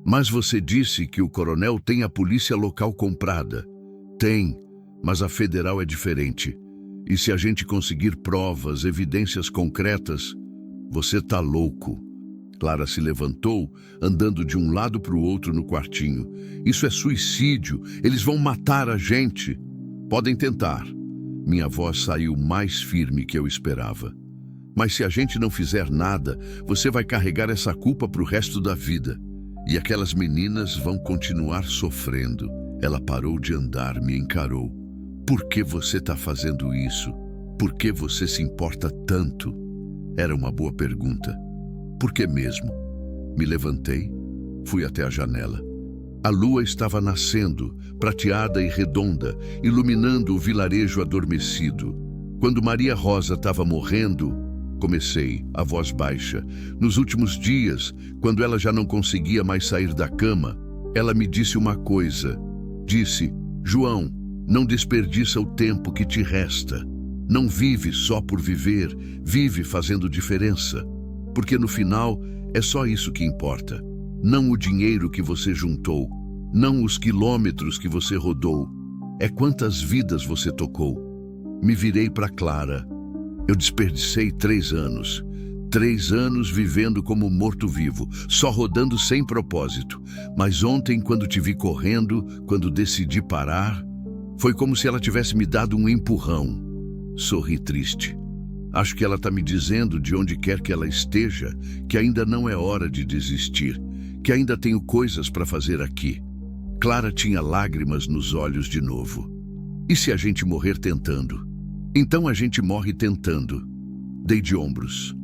Mas você disse que o coronel tem a polícia local comprada. Tem, mas a federal é diferente. E se a gente conseguir provas, evidências concretas, você tá louco. Clara se levantou, andando de um lado para o outro no quartinho. Isso é suicídio, eles vão matar a gente. Podem tentar. Minha voz saiu mais firme que eu esperava. Mas se a gente não fizer nada, você vai carregar essa culpa para o resto da vida. E aquelas meninas vão continuar sofrendo. Ela parou de andar, me encarou. Por que você está fazendo isso? Por que você se importa tanto? Era uma boa pergunta. Por que mesmo? Me levantei, fui até a janela. A lua estava nascendo, prateada e redonda, iluminando o vilarejo adormecido. Quando Maria Rosa estava morrendo, comecei, a voz baixa. Nos últimos dias, quando ela já não conseguia mais sair da cama, ela me disse uma coisa. Disse, João, não desperdiça o tempo que te resta. Não vive só por viver, vive fazendo diferença. Porque no final é só isso que importa. Não o dinheiro que você juntou, não os quilômetros que você rodou. É quantas vidas você tocou. Me virei para Clara. Eu desperdicei 3 anos. 3 anos vivendo como morto-vivo, só rodando sem propósito. Mas ontem, quando te vi correndo, quando decidi parar, foi como se ela tivesse me dado um empurrão. Sorri triste. Acho que ela está me dizendo, de onde quer que ela esteja, que ainda não é hora de desistir, que ainda tenho coisas para fazer aqui. Clara tinha lágrimas nos olhos de novo. E se a gente morrer tentando? Então a gente morre tentando. Dei de ombros.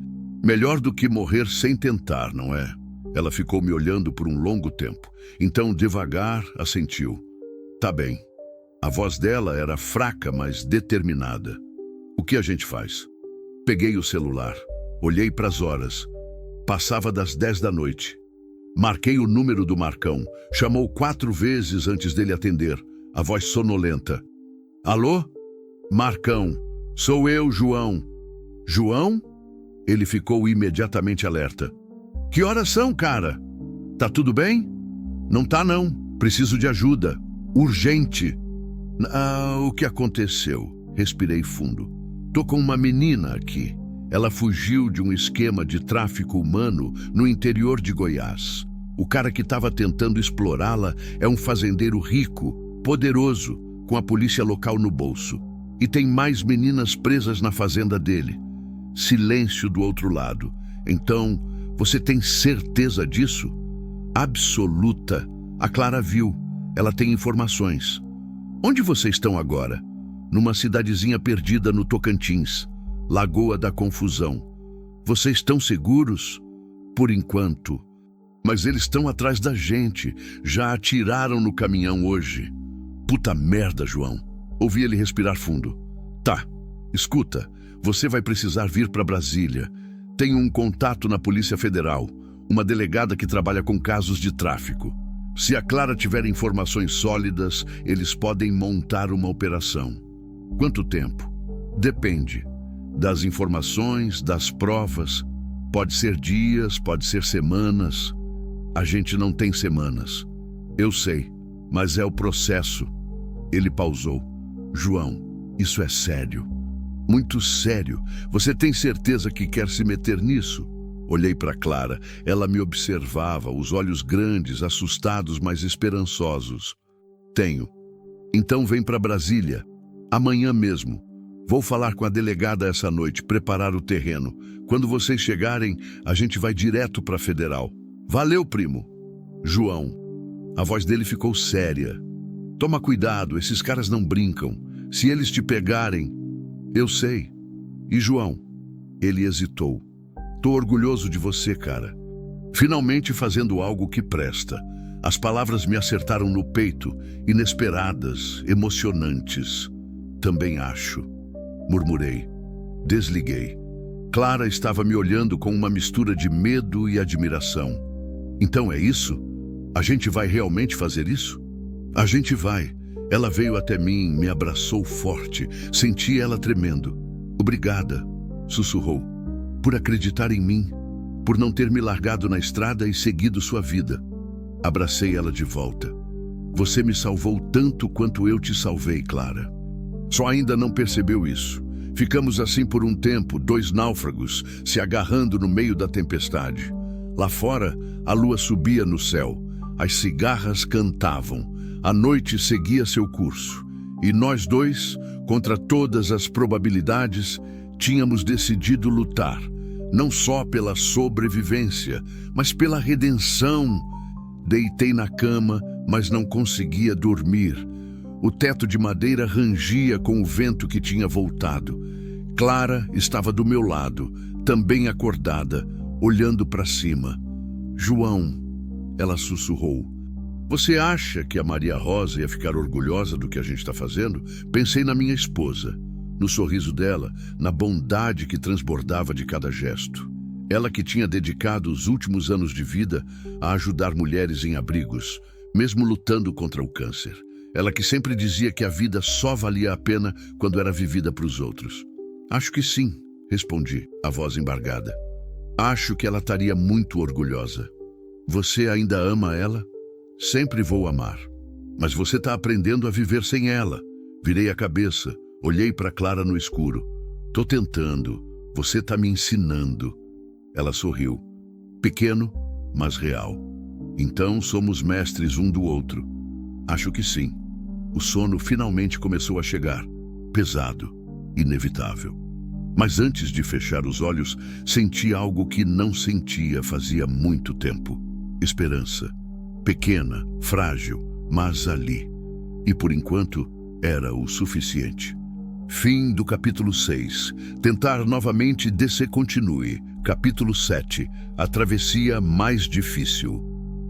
Melhor do que morrer sem tentar, não é? Ela ficou me olhando por um longo tempo. Então, devagar, assentiu. Tá bem. A voz dela era fraca, mas determinada. O que a gente faz? Peguei o celular. Olhei para as horas. Passava das 10 da noite. Marquei o número do Marcão. Chamou 4 vezes antes dele atender. A voz sonolenta. Alô? Marcão. Sou eu, João. João? Ele ficou imediatamente alerta. Que horas são, cara? Tá tudo bem? Não tá, não. Preciso de ajuda. Urgente. O que aconteceu? Respirei fundo. Tô com uma menina aqui. Ela fugiu de um esquema de tráfico humano no interior de Goiás. O cara que estava tentando explorá-la é um fazendeiro rico, poderoso, com a polícia local no bolso. E tem mais meninas presas na fazenda dele. Silêncio do outro lado. Então, você tem certeza disso? Absoluta. A Clara viu. Ela tem informações. Onde vocês estão agora? Numa cidadezinha perdida no Tocantins. Lagoa da Confusão. Vocês estão seguros? Por enquanto. Mas eles estão atrás da gente. Já atiraram no caminhão hoje. Puta merda, João. Ouvi ele respirar fundo. Tá, escuta. Você vai precisar vir para Brasília. Tenho um contato na Polícia Federal. Uma delegada que trabalha com casos de tráfico. Se a Clara tiver informações sólidas, eles podem montar uma operação. Quanto tempo? Depende. Das informações, das provas. Pode ser dias, pode ser semanas. A gente não tem semanas. Eu sei, mas é o processo. Ele pausou. João, isso é sério. Muito sério. Você tem certeza que quer se meter nisso? Olhei para Clara. Ela me observava, os olhos grandes, assustados, mas esperançosos. Tenho. Então vem para Brasília. Amanhã mesmo. Vou falar com a delegada essa noite, preparar o terreno. Quando vocês chegarem, a gente vai direto para a Federal. Valeu, primo. João. A voz dele ficou séria. Toma cuidado, esses caras não brincam. Se eles te pegarem... Eu sei. E João? Ele hesitou. Tô orgulhoso de você, cara. Finalmente fazendo algo que presta. As palavras me acertaram no peito, inesperadas, emocionantes. Também acho. Murmurei. Desliguei. Clara estava me olhando com uma mistura de medo e admiração. Então é isso? A gente vai realmente fazer isso? A gente vai. Ela veio até mim, me abraçou forte. Senti ela tremendo. Obrigada, sussurrou, por acreditar em mim, por não ter me largado na estrada e seguido sua vida. Abracei ela de volta. Você me salvou tanto quanto eu te salvei, Clara. Só ainda não percebeu isso. Ficamos assim por um tempo, 2 náufragos, se agarrando no meio da tempestade. Lá fora, a lua subia no céu. As cigarras cantavam. A noite seguia seu curso. E nós dois, contra todas as probabilidades, tínhamos decidido lutar. Não só pela sobrevivência, mas pela redenção. Deitei na cama, mas não conseguia dormir. O teto de madeira rangia com o vento que tinha voltado. Clara estava do meu lado, também acordada, olhando para cima. João, ela sussurrou. Você acha que a Maria Rosa ia ficar orgulhosa do que a gente está fazendo? Pensei na minha esposa, no sorriso dela, na bondade que transbordava de cada gesto. Ela que tinha dedicado os últimos anos de vida a ajudar mulheres em abrigos, mesmo lutando contra o câncer. Ela que sempre dizia que a vida só valia a pena quando era vivida para os outros. Acho que sim, respondi, a voz embargada. Acho que ela estaria muito orgulhosa. Você ainda ama ela? Sempre vou amar. Mas você está aprendendo a viver sem ela. Virei a cabeça, olhei para Clara no escuro. Tô tentando. Você está me ensinando. Ela sorriu. Pequeno, mas real. Então somos mestres um do outro. Acho que sim. O sono finalmente começou a chegar. Pesado, inevitável. Mas antes de fechar os olhos, senti algo que não sentia fazia muito tempo. Esperança. Pequena, frágil, mas ali. E por enquanto, era o suficiente. Fim do capítulo 6. Tentar novamente descer continue. Capítulo 7. A travessia mais difícil.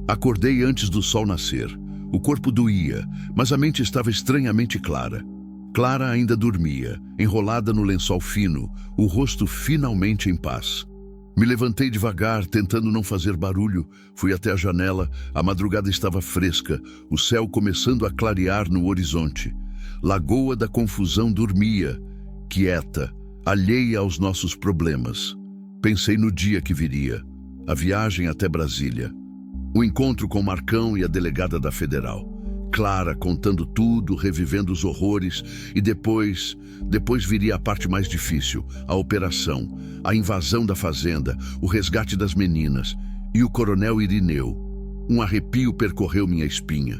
Acordei antes do sol nascer. O corpo doía, mas a mente estava estranhamente clara. Clara ainda dormia, enrolada no lençol fino, o rosto finalmente em paz. Me levantei devagar, tentando não fazer barulho. Fui até a janela, a madrugada estava fresca, o céu começando a clarear no horizonte. Lagoa da Confusão dormia, quieta, alheia aos nossos problemas. Pensei no dia que viria, a viagem até Brasília. O encontro com Marcão e a delegada da Federal. Clara contando tudo, revivendo os horrores, e depois viria a parte mais difícil, a operação, a invasão da fazenda, o resgate das meninas e o coronel Irineu. Um arrepio percorreu minha espinha.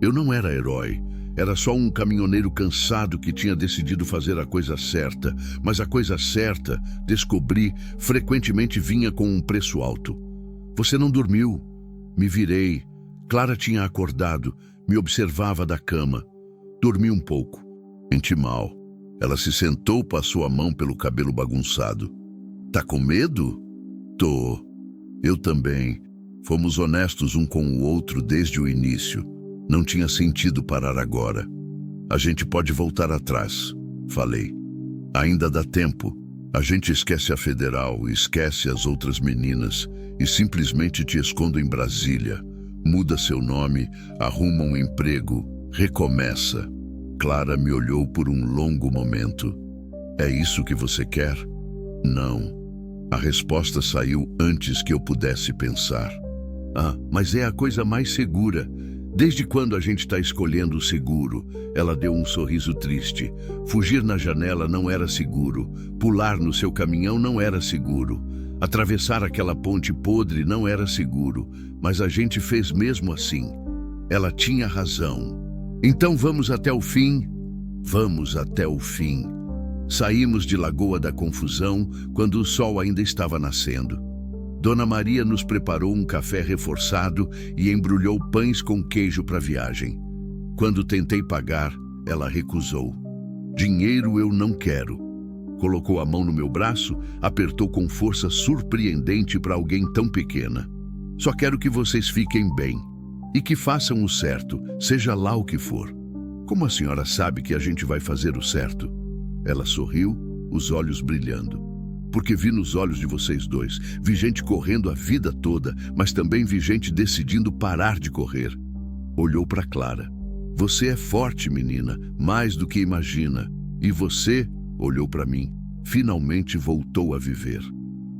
Eu não era herói, era só um caminhoneiro cansado que tinha decidido fazer a coisa certa, mas a coisa certa, descobri, frequentemente vinha com um preço alto. Você não dormiu? Me virei. Clara tinha acordado, me observava da cama. Dormi um pouco. Senti mal. Ela se sentou, passou a mão pelo cabelo bagunçado. Tá com medo? Tô. Eu também. Fomos honestos um com o outro desde o início. Não tinha sentido parar agora. A gente pode voltar atrás, falei. Ainda dá tempo. A gente esquece a Federal, esquece as outras meninas e simplesmente te esconde em Brasília. Muda seu nome, arruma um emprego, recomeça. Clara me olhou por um longo momento. É isso que você quer? Não. A resposta saiu antes que eu pudesse pensar. Ah, mas é a coisa mais segura. Desde quando a gente está escolhendo o seguro? Ela deu um sorriso triste. Fugir na janela não era seguro. Pular no seu caminhão não era seguro. Atravessar aquela ponte podre não era seguro. Mas a gente fez mesmo assim. Ela tinha razão. Então vamos até o fim? Vamos até o fim. Saímos de Lagoa da Confusão quando o sol ainda estava nascendo. Dona Maria nos preparou um café reforçado e embrulhou pães com queijo para a viagem. Quando tentei pagar, ela recusou. Dinheiro eu não quero. Colocou a mão no meu braço, apertou com força surpreendente para alguém tão pequena. Só quero que vocês fiquem bem e que façam o certo, seja lá o que for. Como a senhora sabe que a gente vai fazer o certo? Ela sorriu, os olhos brilhando. Porque vi nos olhos de vocês dois, vi gente correndo a vida toda, mas também vi gente decidindo parar de correr. Olhou para Clara. Você é forte, menina, mais do que imagina. E você, olhou para mim, finalmente voltou a viver.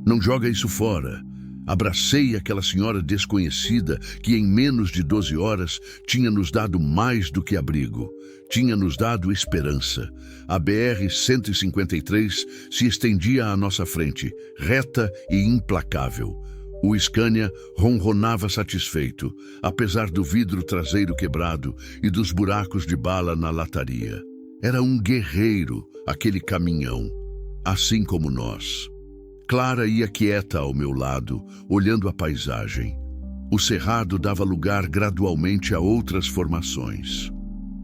Não joga isso fora. Abracei aquela senhora desconhecida que em menos de 12 horas tinha nos dado mais do que abrigo. Tinha nos dado esperança. A BR-153 se estendia à nossa frente, reta e implacável. O Scania ronronava satisfeito, apesar do vidro traseiro quebrado e dos buracos de bala na lataria. Era um guerreiro, aquele caminhão, assim como nós. Clara ia quieta ao meu lado, olhando a paisagem. O cerrado dava lugar gradualmente a outras formações.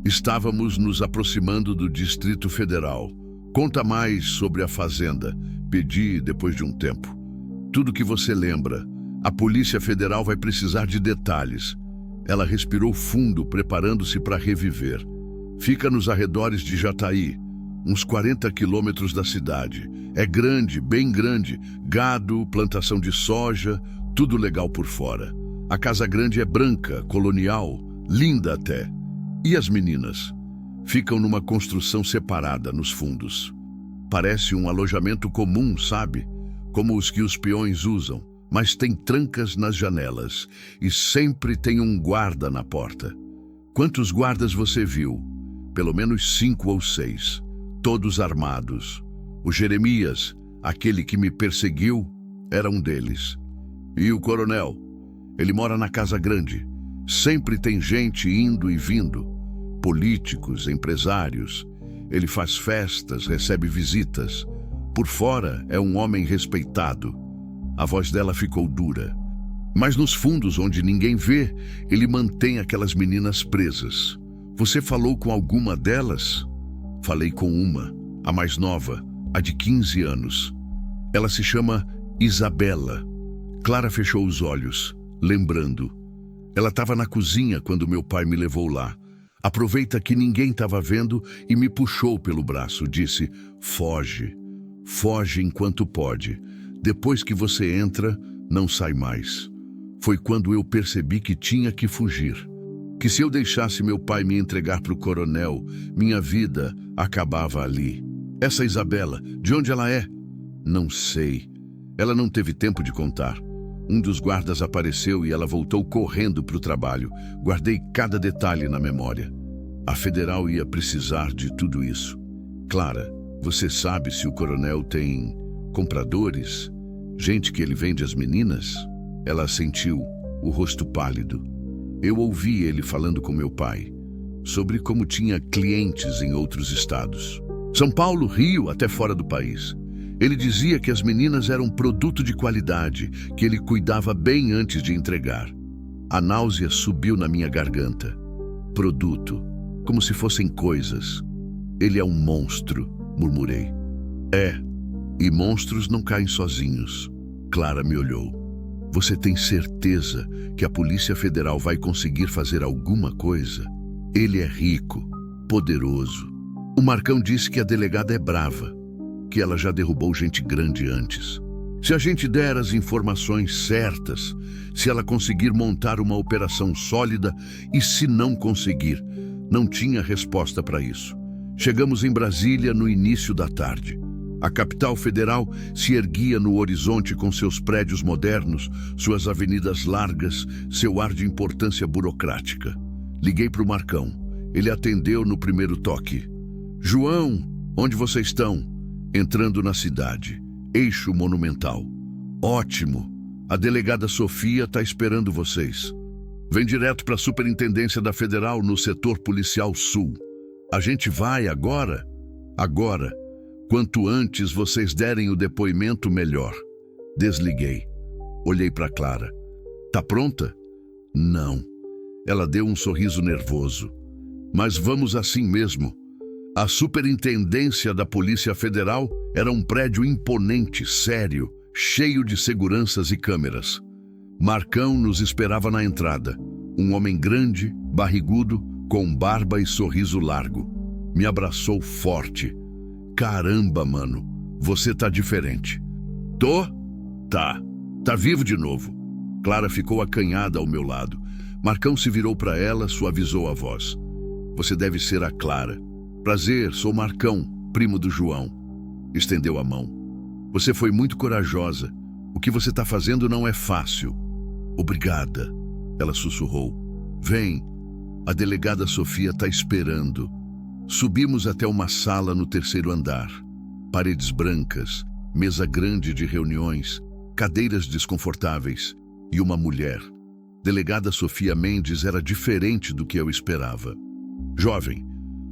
Estávamos nos aproximando do Distrito Federal. Conta mais sobre a fazenda, pedi depois de um tempo. Tudo que você lembra. A Polícia Federal vai precisar de detalhes. Ela respirou fundo, preparando-se para reviver. Fica nos arredores de Jataí, uns 40 quilômetros da cidade. É grande, bem grande, gado, plantação de soja, tudo legal por fora. A casa grande é branca, colonial, linda até. E as meninas? Ficam numa construção separada nos fundos. Parece um alojamento comum, sabe? Como os que os peões usam, mas tem trancas nas janelas e sempre tem um guarda na porta. Quantos guardas você viu? Pelo menos 5 ou 6, todos armados. O Jeremias, aquele que me perseguiu, era um deles. E o coronel? Ele mora na casa grande. Sempre tem gente indo e vindo. Políticos, empresários. Ele faz festas, recebe visitas. Por fora é um homem respeitado. A voz dela ficou dura. Mas nos fundos, onde ninguém vê, ele mantém aquelas meninas presas. Você falou com alguma delas? Falei com uma, a mais nova, a de 15 anos. Ela se chama Isabela. Clara fechou os olhos, lembrando. Ela estava na cozinha quando meu pai me levou lá. Aproveita que ninguém estava vendo e me puxou pelo braço. Disse, foge. Foge enquanto pode. Depois que você entra, não sai mais. Foi quando eu percebi que tinha que fugir. Que se eu deixasse meu pai me entregar para o coronel, minha vida acabava ali. Essa Isabela, de onde ela é? Não sei. Ela não teve tempo de contar. Um dos guardas apareceu e ela voltou correndo para o trabalho. Guardei cada detalhe na memória. A federal ia precisar de tudo isso. Clara, você sabe se o coronel tem compradores? Gente que ele vende as meninas? Ela assentiu, o rosto pálido. Eu ouvi ele falando com meu pai sobre como tinha clientes em outros estados. São Paulo, Rio, até fora do país. Ele dizia que as meninas eram produto de qualidade, que ele cuidava bem antes de entregar. A náusea subiu na minha garganta. Produto, como se fossem coisas. Ele é um monstro, murmurei. É, e monstros não caem sozinhos. Clara me olhou. Você tem certeza que a Polícia Federal vai conseguir fazer alguma coisa? Ele é rico, poderoso. O Marcão disse que a delegada é brava, que ela já derrubou gente grande antes. Se a gente der as informações certas, se ela conseguir montar uma operação sólida e se não conseguir, não tinha resposta para isso. Chegamos em Brasília no início da tarde. A capital federal se erguia no horizonte com seus prédios modernos, suas avenidas largas, seu ar de importância burocrática. Liguei para o Marcão. Ele atendeu no primeiro toque. João, onde vocês estão? Entrando na cidade. Eixo monumental. Ótimo. A delegada Sofia está esperando vocês. Vem direto para a Superintendência da Federal no setor policial sul. A gente vai agora? Agora. Quanto antes vocês derem o depoimento, melhor. Desliguei. Olhei para Clara. Tá pronta? Não. Ela deu um sorriso nervoso. Mas vamos assim mesmo. A Superintendência da Polícia Federal era um prédio imponente, sério, cheio de seguranças e câmeras. Marcão nos esperava na entrada. Um homem grande, barrigudo, com barba e sorriso largo. Me abraçou forte. Caramba, mano, você tá diferente. Tô? Tá. Tá vivo de novo. Clara ficou acanhada ao meu lado. Marcão se virou para ela, suavizou a voz. Você deve ser a Clara. Prazer, sou Marcão, primo do João. Estendeu a mão. Você foi muito corajosa. O que você tá fazendo não é fácil. Obrigada, ela sussurrou. Vem, a delegada Sofia tá esperando. Subimos até uma sala no terceiro andar. Paredes brancas, mesa grande de reuniões, cadeiras desconfortáveis e uma mulher. Delegada Sofia Mendes era diferente do que eu esperava. Jovem,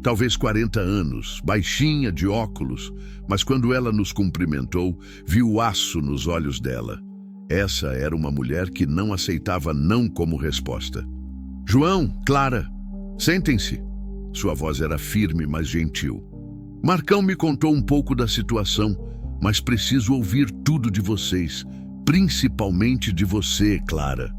talvez 40 anos, baixinha, de óculos, mas quando ela nos cumprimentou, vi o aço nos olhos dela. Essa era uma mulher que não aceitava não como resposta. João, Clara, sentem-se. Sua voz era firme, mas gentil. Marcão me contou um pouco da situação, mas preciso ouvir tudo de vocês, principalmente de você, Clara.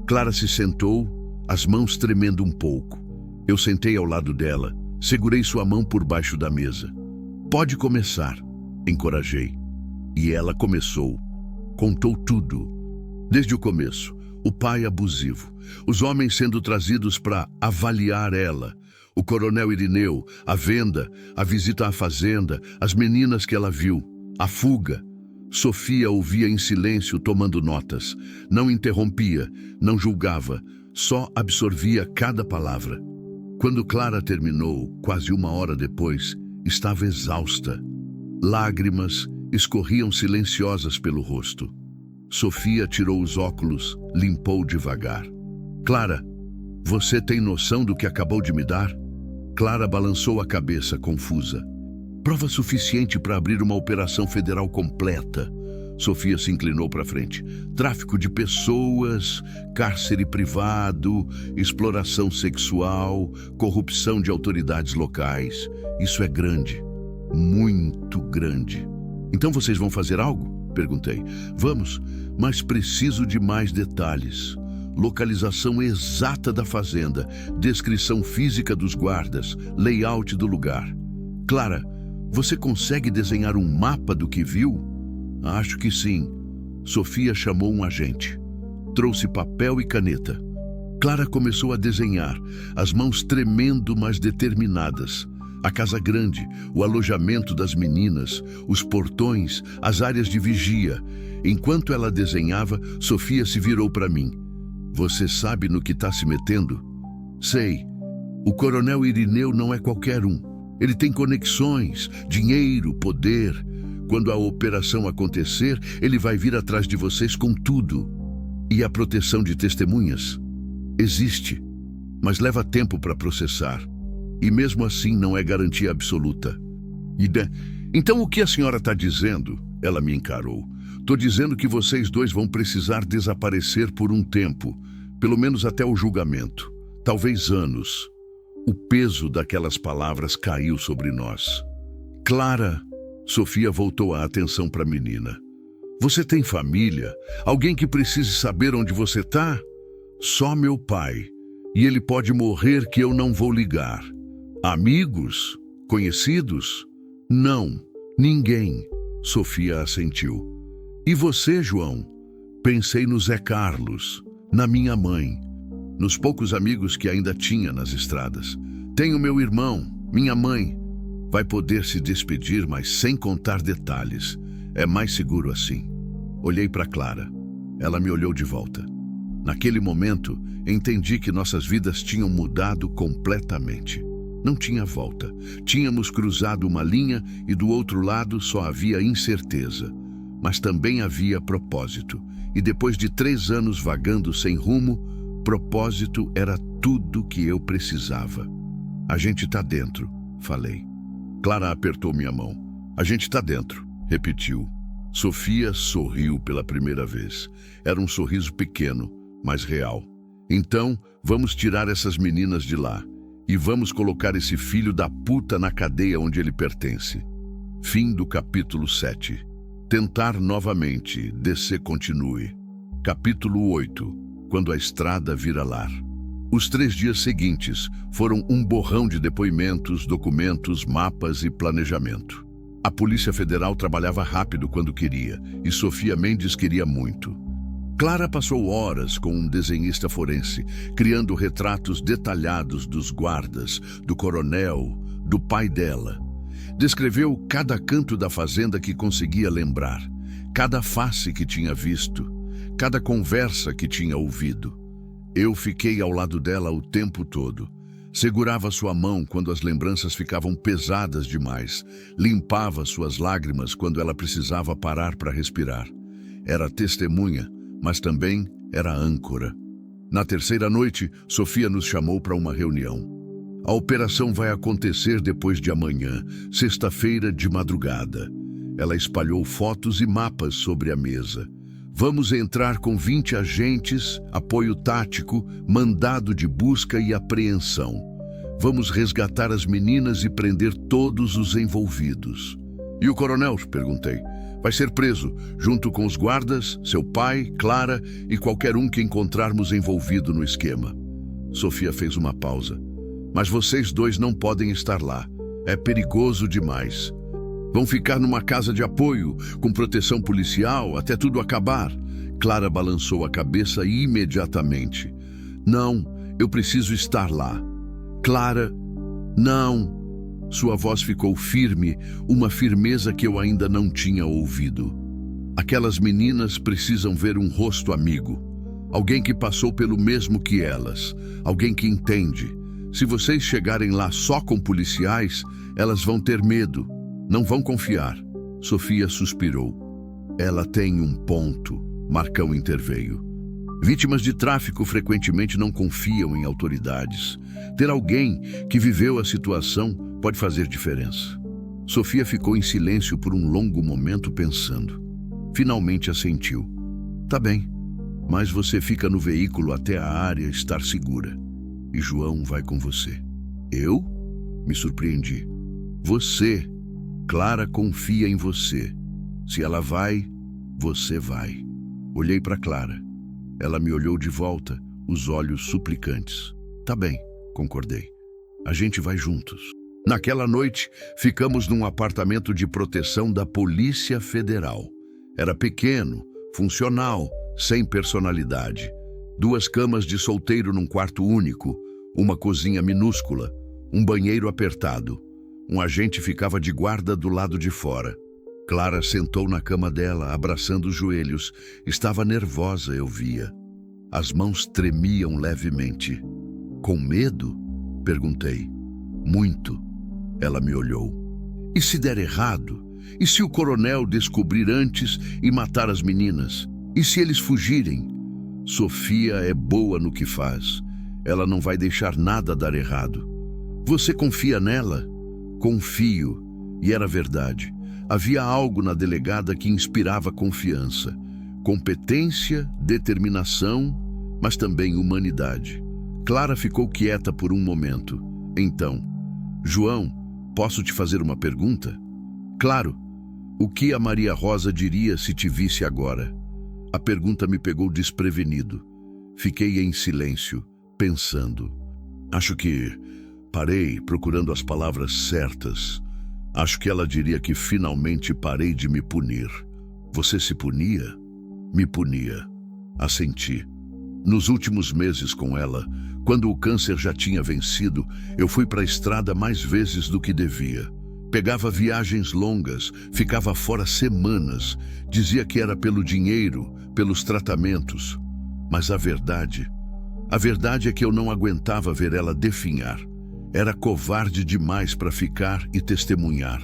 Clara se sentou, as mãos tremendo um pouco. Eu sentei ao lado dela, segurei sua mão por baixo da mesa. Pode começar, encorajei. E ela começou. Contou tudo. Desde o começo, o pai abusivo, os homens sendo trazidos para avaliar ela, o coronel Irineu, a venda, a visita à fazenda, as meninas que ela viu, a fuga. Sofia ouvia em silêncio, tomando notas. Não interrompia, não julgava, só absorvia cada palavra. Quando Clara terminou, quase uma hora depois, estava exausta. Lágrimas escorriam silenciosas pelo rosto. Sofia tirou os óculos, limpou devagar. Clara, você tem noção do que acabou de me dar? Clara balançou a cabeça, confusa. Prova suficiente para abrir uma operação federal completa. Sofia se inclinou para frente. Tráfico de pessoas, cárcere privado, exploração sexual, corrupção de autoridades locais. Isso é grande, muito grande. Então vocês vão fazer algo? Perguntei. Vamos, mas preciso de mais detalhes. Localização exata da fazenda, descrição física dos guardas, layout do lugar. Clara, você consegue desenhar um mapa do que viu? Acho que sim. Sofia chamou um agente. Trouxe papel e caneta. Clara começou a desenhar, as mãos tremendo, mas determinadas. A casa grande, o alojamento das meninas, os portões, as áreas de vigia. Enquanto ela desenhava, Sofia se virou para mim. Você sabe no que está se metendo? Sei. O coronel Irineu não é qualquer um. Ele tem conexões, dinheiro, poder. Quando a operação acontecer, ele vai vir atrás de vocês com tudo. E a proteção de testemunhas? Existe, mas leva tempo para processar. E mesmo assim não é garantia absoluta. Então o que a senhora está dizendo? Ela me encarou. Estou dizendo que vocês dois vão precisar desaparecer por um tempo, pelo menos até o julgamento. Talvez anos. O peso daquelas palavras caiu sobre nós. Clara, Sofia voltou a atenção para a menina. Você tem família? Alguém que precise saber onde você está? Só meu pai. E ele pode morrer que eu não vou ligar. Amigos? Conhecidos? Não, ninguém. Sofia assentiu. E você, João? Pensei no Zé Carlos, na minha mãe, nos poucos amigos que ainda tinha nas estradas. Tenho meu irmão, minha mãe. Vai poder se despedir, mas sem contar detalhes. É mais seguro assim. Olhei para Clara. Ela me olhou de volta. Naquele momento, entendi que nossas vidas tinham mudado completamente. Não tinha volta. Tínhamos cruzado uma linha e do outro lado só havia incerteza. Mas também havia propósito. E depois de 3 anos vagando sem rumo, propósito era tudo que eu precisava. A gente tá dentro, falei. Clara apertou minha mão. A gente tá dentro, repetiu. Sofia sorriu pela primeira vez. Era um sorriso pequeno, mas real. Então, vamos tirar essas meninas de lá. E vamos colocar esse filho da puta na cadeia onde ele pertence. Fim do capítulo 7. Tentar novamente, descer continue. Capítulo 8. Quando a estrada vira lar. Os 3 dias seguintes foram um borrão de depoimentos, documentos, mapas e planejamento. A Polícia Federal trabalhava rápido quando queria, e Sofia Mendes queria muito. Clara passou horas com um desenhista forense, criando retratos detalhados dos guardas, do coronel, do pai dela. Descreveu cada canto da fazenda que conseguia lembrar, cada face que tinha visto, cada conversa que tinha ouvido. Eu fiquei ao lado dela o tempo todo. Segurava sua mão quando as lembranças ficavam pesadas demais. Limpava suas lágrimas quando ela precisava parar para respirar. Era testemunha, mas também era âncora. Na terceira noite, Sofia nos chamou para uma reunião. A operação vai acontecer depois de amanhã, sexta-feira de madrugada. Ela espalhou fotos e mapas sobre a mesa. Vamos entrar com 20 agentes, apoio tático, mandado de busca e apreensão. Vamos resgatar as meninas e prender todos os envolvidos. E o coronel? Perguntei. Vai ser preso, junto com os guardas, seu pai, Clara e qualquer um que encontrarmos envolvido no esquema. Sofia fez uma pausa. Mas vocês dois não podem estar lá. É perigoso demais. Vão ficar numa casa de apoio, com proteção policial, até tudo acabar. Clara balançou a cabeça imediatamente. Não, eu preciso estar lá. Clara, não. Sua voz ficou firme, uma firmeza que eu ainda não tinha ouvido. Aquelas meninas precisam ver um rosto amigo. Alguém que passou pelo mesmo que elas. Alguém que entende. Se vocês chegarem lá só com policiais, elas vão ter medo. Não vão confiar. Sofia suspirou. Ela tem um ponto. Marcão interveio. Vítimas de tráfico frequentemente não confiam em autoridades. Ter alguém que viveu a situação pode fazer diferença. Sofia ficou em silêncio por um longo momento pensando. Finalmente assentiu. Tá bem, mas você fica no veículo até a área estar segura. E João vai com você. Eu? Me surpreendi. Você. Clara confia em você. Se ela vai, você vai. Olhei para Clara. Ela me olhou de volta, os olhos suplicantes. Tá bem, concordei. A gente vai juntos. Naquela noite, ficamos num apartamento de proteção da Polícia Federal. Era pequeno, funcional, sem personalidade. 2 camas de solteiro num quarto único, uma cozinha minúscula, um banheiro apertado. Um agente ficava de guarda do lado de fora. Clara sentou na cama dela, abraçando os joelhos. Estava nervosa, eu via. As mãos tremiam levemente. Com medo? Perguntei. Muito. Ela me olhou. E se der errado? E se o coronel descobrir antes e matar as meninas? E se eles fugirem? Sofia é boa no que faz. Ela não vai deixar nada dar errado. Você confia nela? Confio. E era verdade. Havia algo na delegada que inspirava confiança. Competência, determinação, mas também humanidade. Clara ficou quieta por um momento. Então, João, posso te fazer uma pergunta? Claro. O que a Maria Rosa diria se te visse agora? A pergunta me pegou desprevenido. Fiquei em silêncio, pensando. Acho que parei procurando as palavras certas. Acho que ela diria que finalmente parei de me punir. Você se punia? Me punia. Assenti. Nos últimos meses com ela, quando o câncer já tinha vencido, eu fui para a estrada mais vezes do que devia. Pegava viagens longas, ficava fora semanas, dizia que era pelo dinheiro, pelos tratamentos. Mas a verdade é que eu não aguentava ver ela definhar. Era covarde demais para ficar e testemunhar.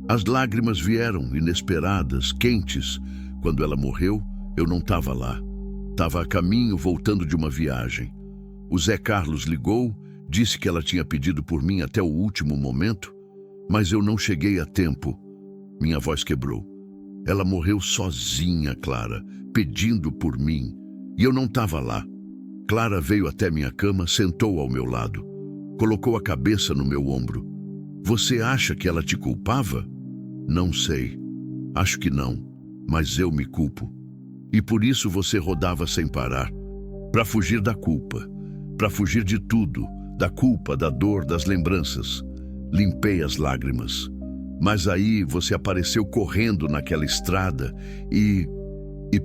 As lágrimas vieram, inesperadas, quentes. Quando ela morreu, eu não estava lá. Estava a caminho, voltando de uma viagem. O Zé Carlos ligou, disse que ela tinha pedido por mim até o último momento, mas eu não cheguei a tempo. Minha voz quebrou. Ela morreu sozinha, Clara, pedindo por mim, e eu não estava lá. Clara veio até minha cama, sentou ao meu lado. Colocou a cabeça no meu ombro. Você acha que ela te culpava? Não sei. Acho que não, mas eu me culpo. E por isso você rodava sem parar. Para fugir da culpa. Para fugir de tudo. Da culpa, da dor, das lembranças. Limpei as lágrimas. Mas aí você apareceu correndo naquela estrada e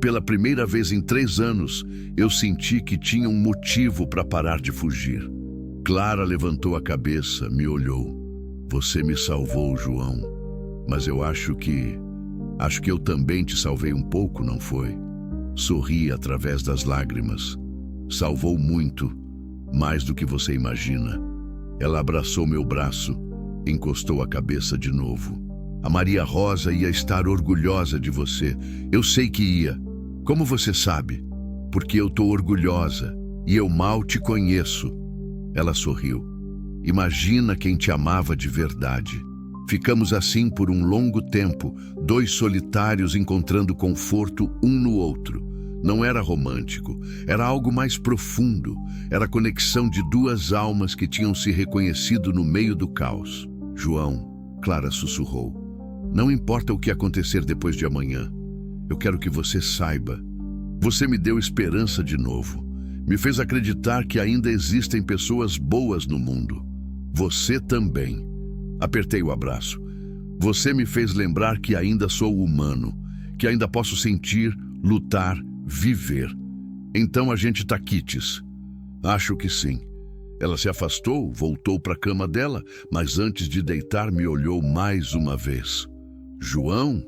pela primeira vez em 3 anos, eu senti que tinha um motivo para parar de fugir. Clara levantou a cabeça, me olhou. Você me salvou, João. Mas eu acho que eu também te salvei um pouco, não foi? Sorri através das lágrimas. Salvou muito, mais do que você imagina. Ela abraçou meu braço, encostou a cabeça de novo. A Maria Rosa ia estar orgulhosa de você. Eu sei que ia. Como você sabe? Porque eu tô orgulhosa e eu mal te conheço. Ela sorriu. Imagina quem te amava de verdade. Ficamos assim por um longo tempo, 2 solitários encontrando conforto um no outro. Não era romântico, era algo mais profundo. Era a conexão de 2 almas que tinham se reconhecido no meio do caos. João, Clara sussurrou. Não importa o que acontecer depois de amanhã. Eu quero que você saiba. Você me deu esperança de novo. Me fez acreditar que ainda existem pessoas boas no mundo. Você também. Apertei o abraço. Você me fez lembrar que ainda sou humano, que ainda posso sentir, lutar, viver. Então a gente tá quites. Acho que sim. Ela se afastou, voltou para a cama dela, mas antes de deitar me olhou mais uma vez. João,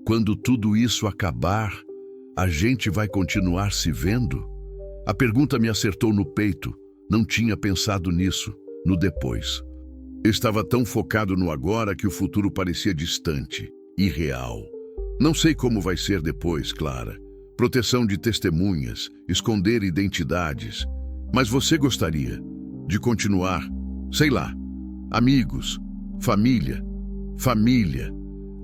quando tudo isso acabar, a gente vai continuar se vendo? A pergunta me acertou no peito. Não tinha pensado nisso, no depois. Estava tão focado no agora que o futuro parecia distante, irreal. Não sei como vai ser depois, Clara. Proteção de testemunhas, esconder identidades. Mas você gostaria de continuar, sei lá, amigos, família. Família.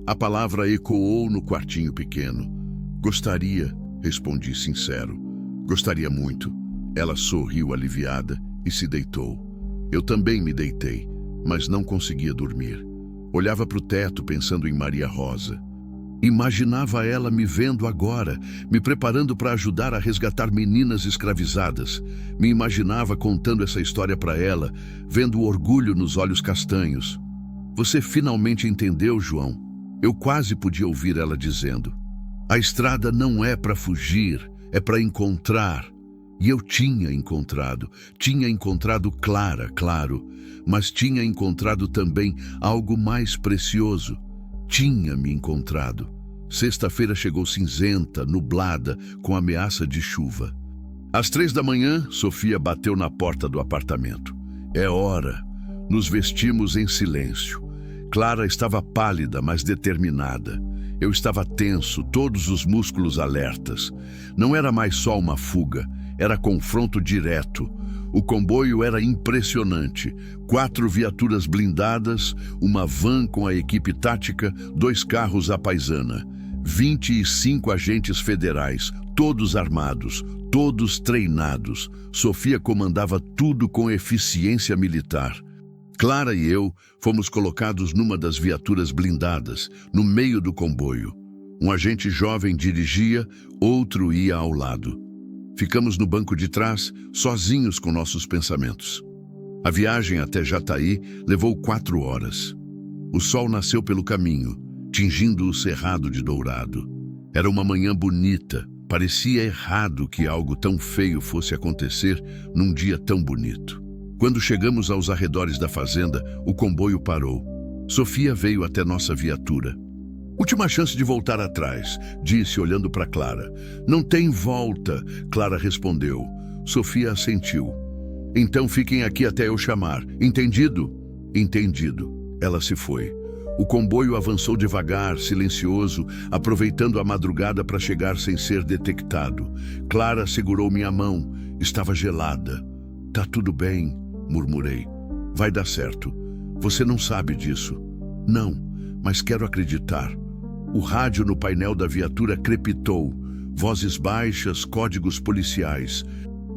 A palavra ecoou no quartinho pequeno. Gostaria, respondi sincero. Gostaria muito. Ela sorriu aliviada e se deitou. Eu também me deitei, mas não conseguia dormir. Olhava para o teto pensando em Maria Rosa. Imaginava ela me vendo agora, me preparando para ajudar a resgatar meninas escravizadas. Me imaginava contando essa história para ela, vendo o orgulho nos olhos castanhos. Você finalmente entendeu, João? Eu quase podia ouvir ela dizendo. A estrada não é para fugir, é para encontrar. E eu tinha encontrado Clara, claro, mas tinha encontrado também algo mais precioso. Tinha me encontrado. Sexta-feira chegou cinzenta, nublada, com ameaça de chuva. Às 3 da manhã, Sofia bateu na porta do apartamento. É hora. Nos vestimos em silêncio. Clara estava pálida, mas determinada. Eu estava tenso, todos os músculos alertas. Não era mais só uma fuga, era confronto direto. O comboio era impressionante. 4 viaturas blindadas, uma van com a equipe tática, 2 carros à paisana. 25 agentes federais, todos armados, todos treinados. Sofia comandava tudo com eficiência militar. Clara e eu fomos colocados numa das viaturas blindadas, no meio do comboio. Um agente jovem dirigia, outro ia ao lado. Ficamos no banco de trás, sozinhos com nossos pensamentos. A viagem até Jataí levou 4 horas. O sol nasceu pelo caminho, tingindo o cerrado de dourado. Era uma manhã bonita. Parecia errado que algo tão feio fosse acontecer num dia tão bonito. Quando chegamos aos arredores da fazenda, o comboio parou. Sofia veio até nossa viatura. Última chance de voltar atrás, disse olhando para Clara. Não tem volta, Clara respondeu. Sofia assentiu. Então fiquem aqui até eu chamar. Entendido? Entendido. Ela se foi. O comboio avançou devagar, silencioso, aproveitando a madrugada para chegar sem ser detectado. Clara segurou minha mão. Estava gelada. Tá tudo bem, murmurei. Vai dar certo. Você não sabe disso. Não, mas quero acreditar. O rádio no painel da viatura crepitou. Vozes baixas, códigos policiais.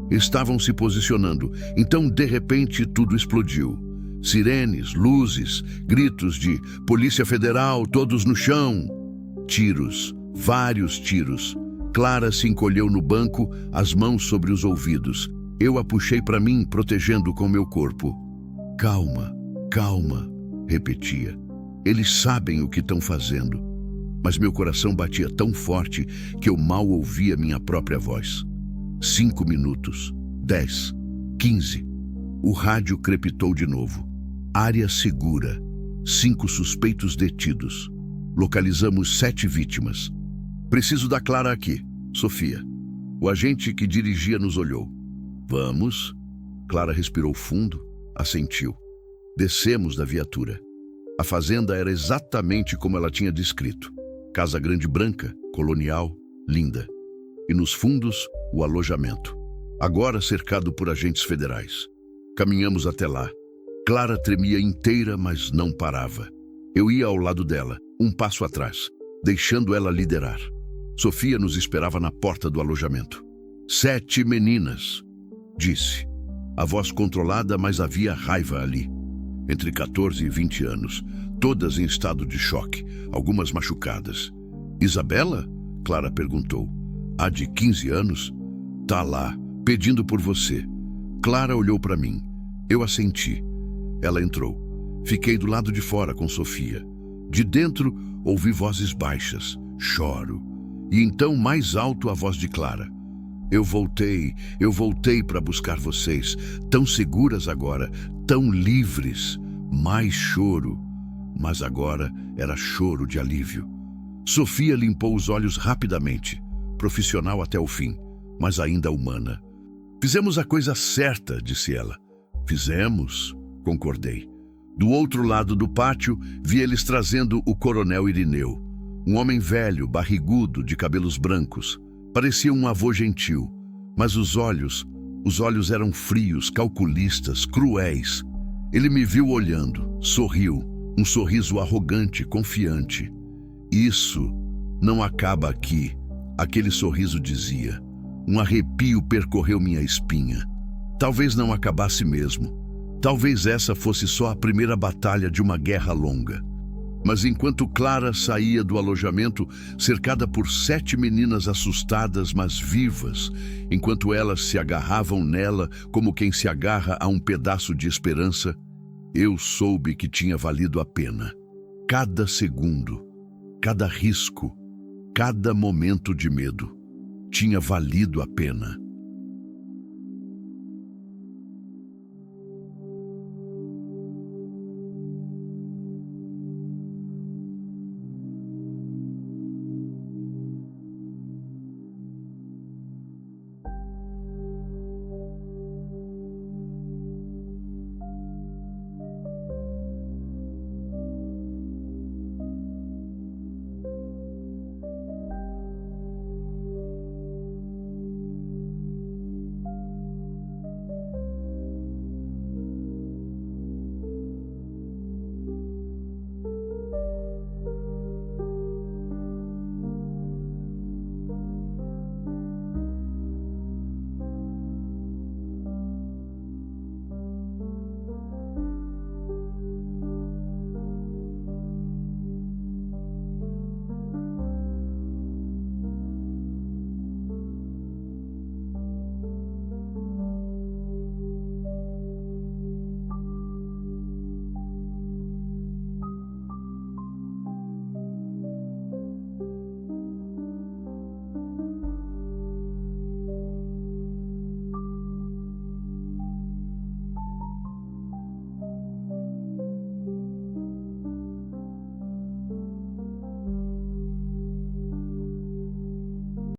Estavam se posicionando. Então, de repente, tudo explodiu. Sirenes, luzes, gritos de Polícia Federal, todos no chão. Tiros, vários tiros. Clara se encolheu no banco, as mãos sobre os ouvidos. Eu a puxei para mim, protegendo com meu corpo. Calma, calma, repetia. Eles sabem o que estão fazendo. Mas meu coração batia tão forte que eu mal ouvia minha própria voz. 5 minutos, 10, 15. O rádio crepitou de novo. Área segura. 5 suspeitos detidos. Localizamos 7 vítimas. Preciso da Clara aqui, Sofia. O agente que dirigia nos olhou. Vamos. Clara respirou fundo, assentiu. Descemos da viatura. A fazenda era exatamente como ela tinha descrito. Casa grande branca, colonial, linda. E nos fundos, o alojamento. Agora cercado por agentes federais. Caminhamos até lá. Clara tremia inteira, mas não parava. Eu ia ao lado dela, um passo atrás, deixando ela liderar. Sofia nos esperava na porta do alojamento. 7 meninas, disse. A voz controlada, mas havia raiva ali. Entre 14 e 20 anos, todas em estado de choque, algumas machucadas. Isabela? Clara perguntou. A de 15 anos? Tá lá, pedindo por você. Clara olhou para mim. Eu assenti. Ela entrou. Fiquei do lado de fora com Sofia. De dentro, ouvi vozes baixas. Choro. E então, mais alto, a voz de Clara. Eu voltei para buscar vocês. Tão seguras agora, tão livres. Mais choro. Mas agora era choro de alívio. Sofia limpou os olhos rapidamente. Profissional até o fim, mas ainda humana. Fizemos a coisa certa, disse ela. Fizemos, concordei. Do outro lado do pátio, vi eles trazendo o coronel Irineu. Um homem velho, barrigudo, de cabelos brancos. Parecia um avô gentil, mas os olhos eram frios, calculistas, cruéis. Ele me viu olhando, sorriu. Um sorriso arrogante, confiante. Isso não acaba aqui, aquele sorriso dizia. Um arrepio percorreu minha espinha. Talvez não acabasse mesmo. Talvez essa fosse só a primeira batalha de uma guerra longa. Mas enquanto Clara saía do alojamento, cercada por 7 meninas assustadas, mas vivas, enquanto elas se agarravam nela como quem se agarra a um pedaço de esperança, eu soube que tinha valido a pena. Cada segundo, cada risco, cada momento de medo tinha valido a pena.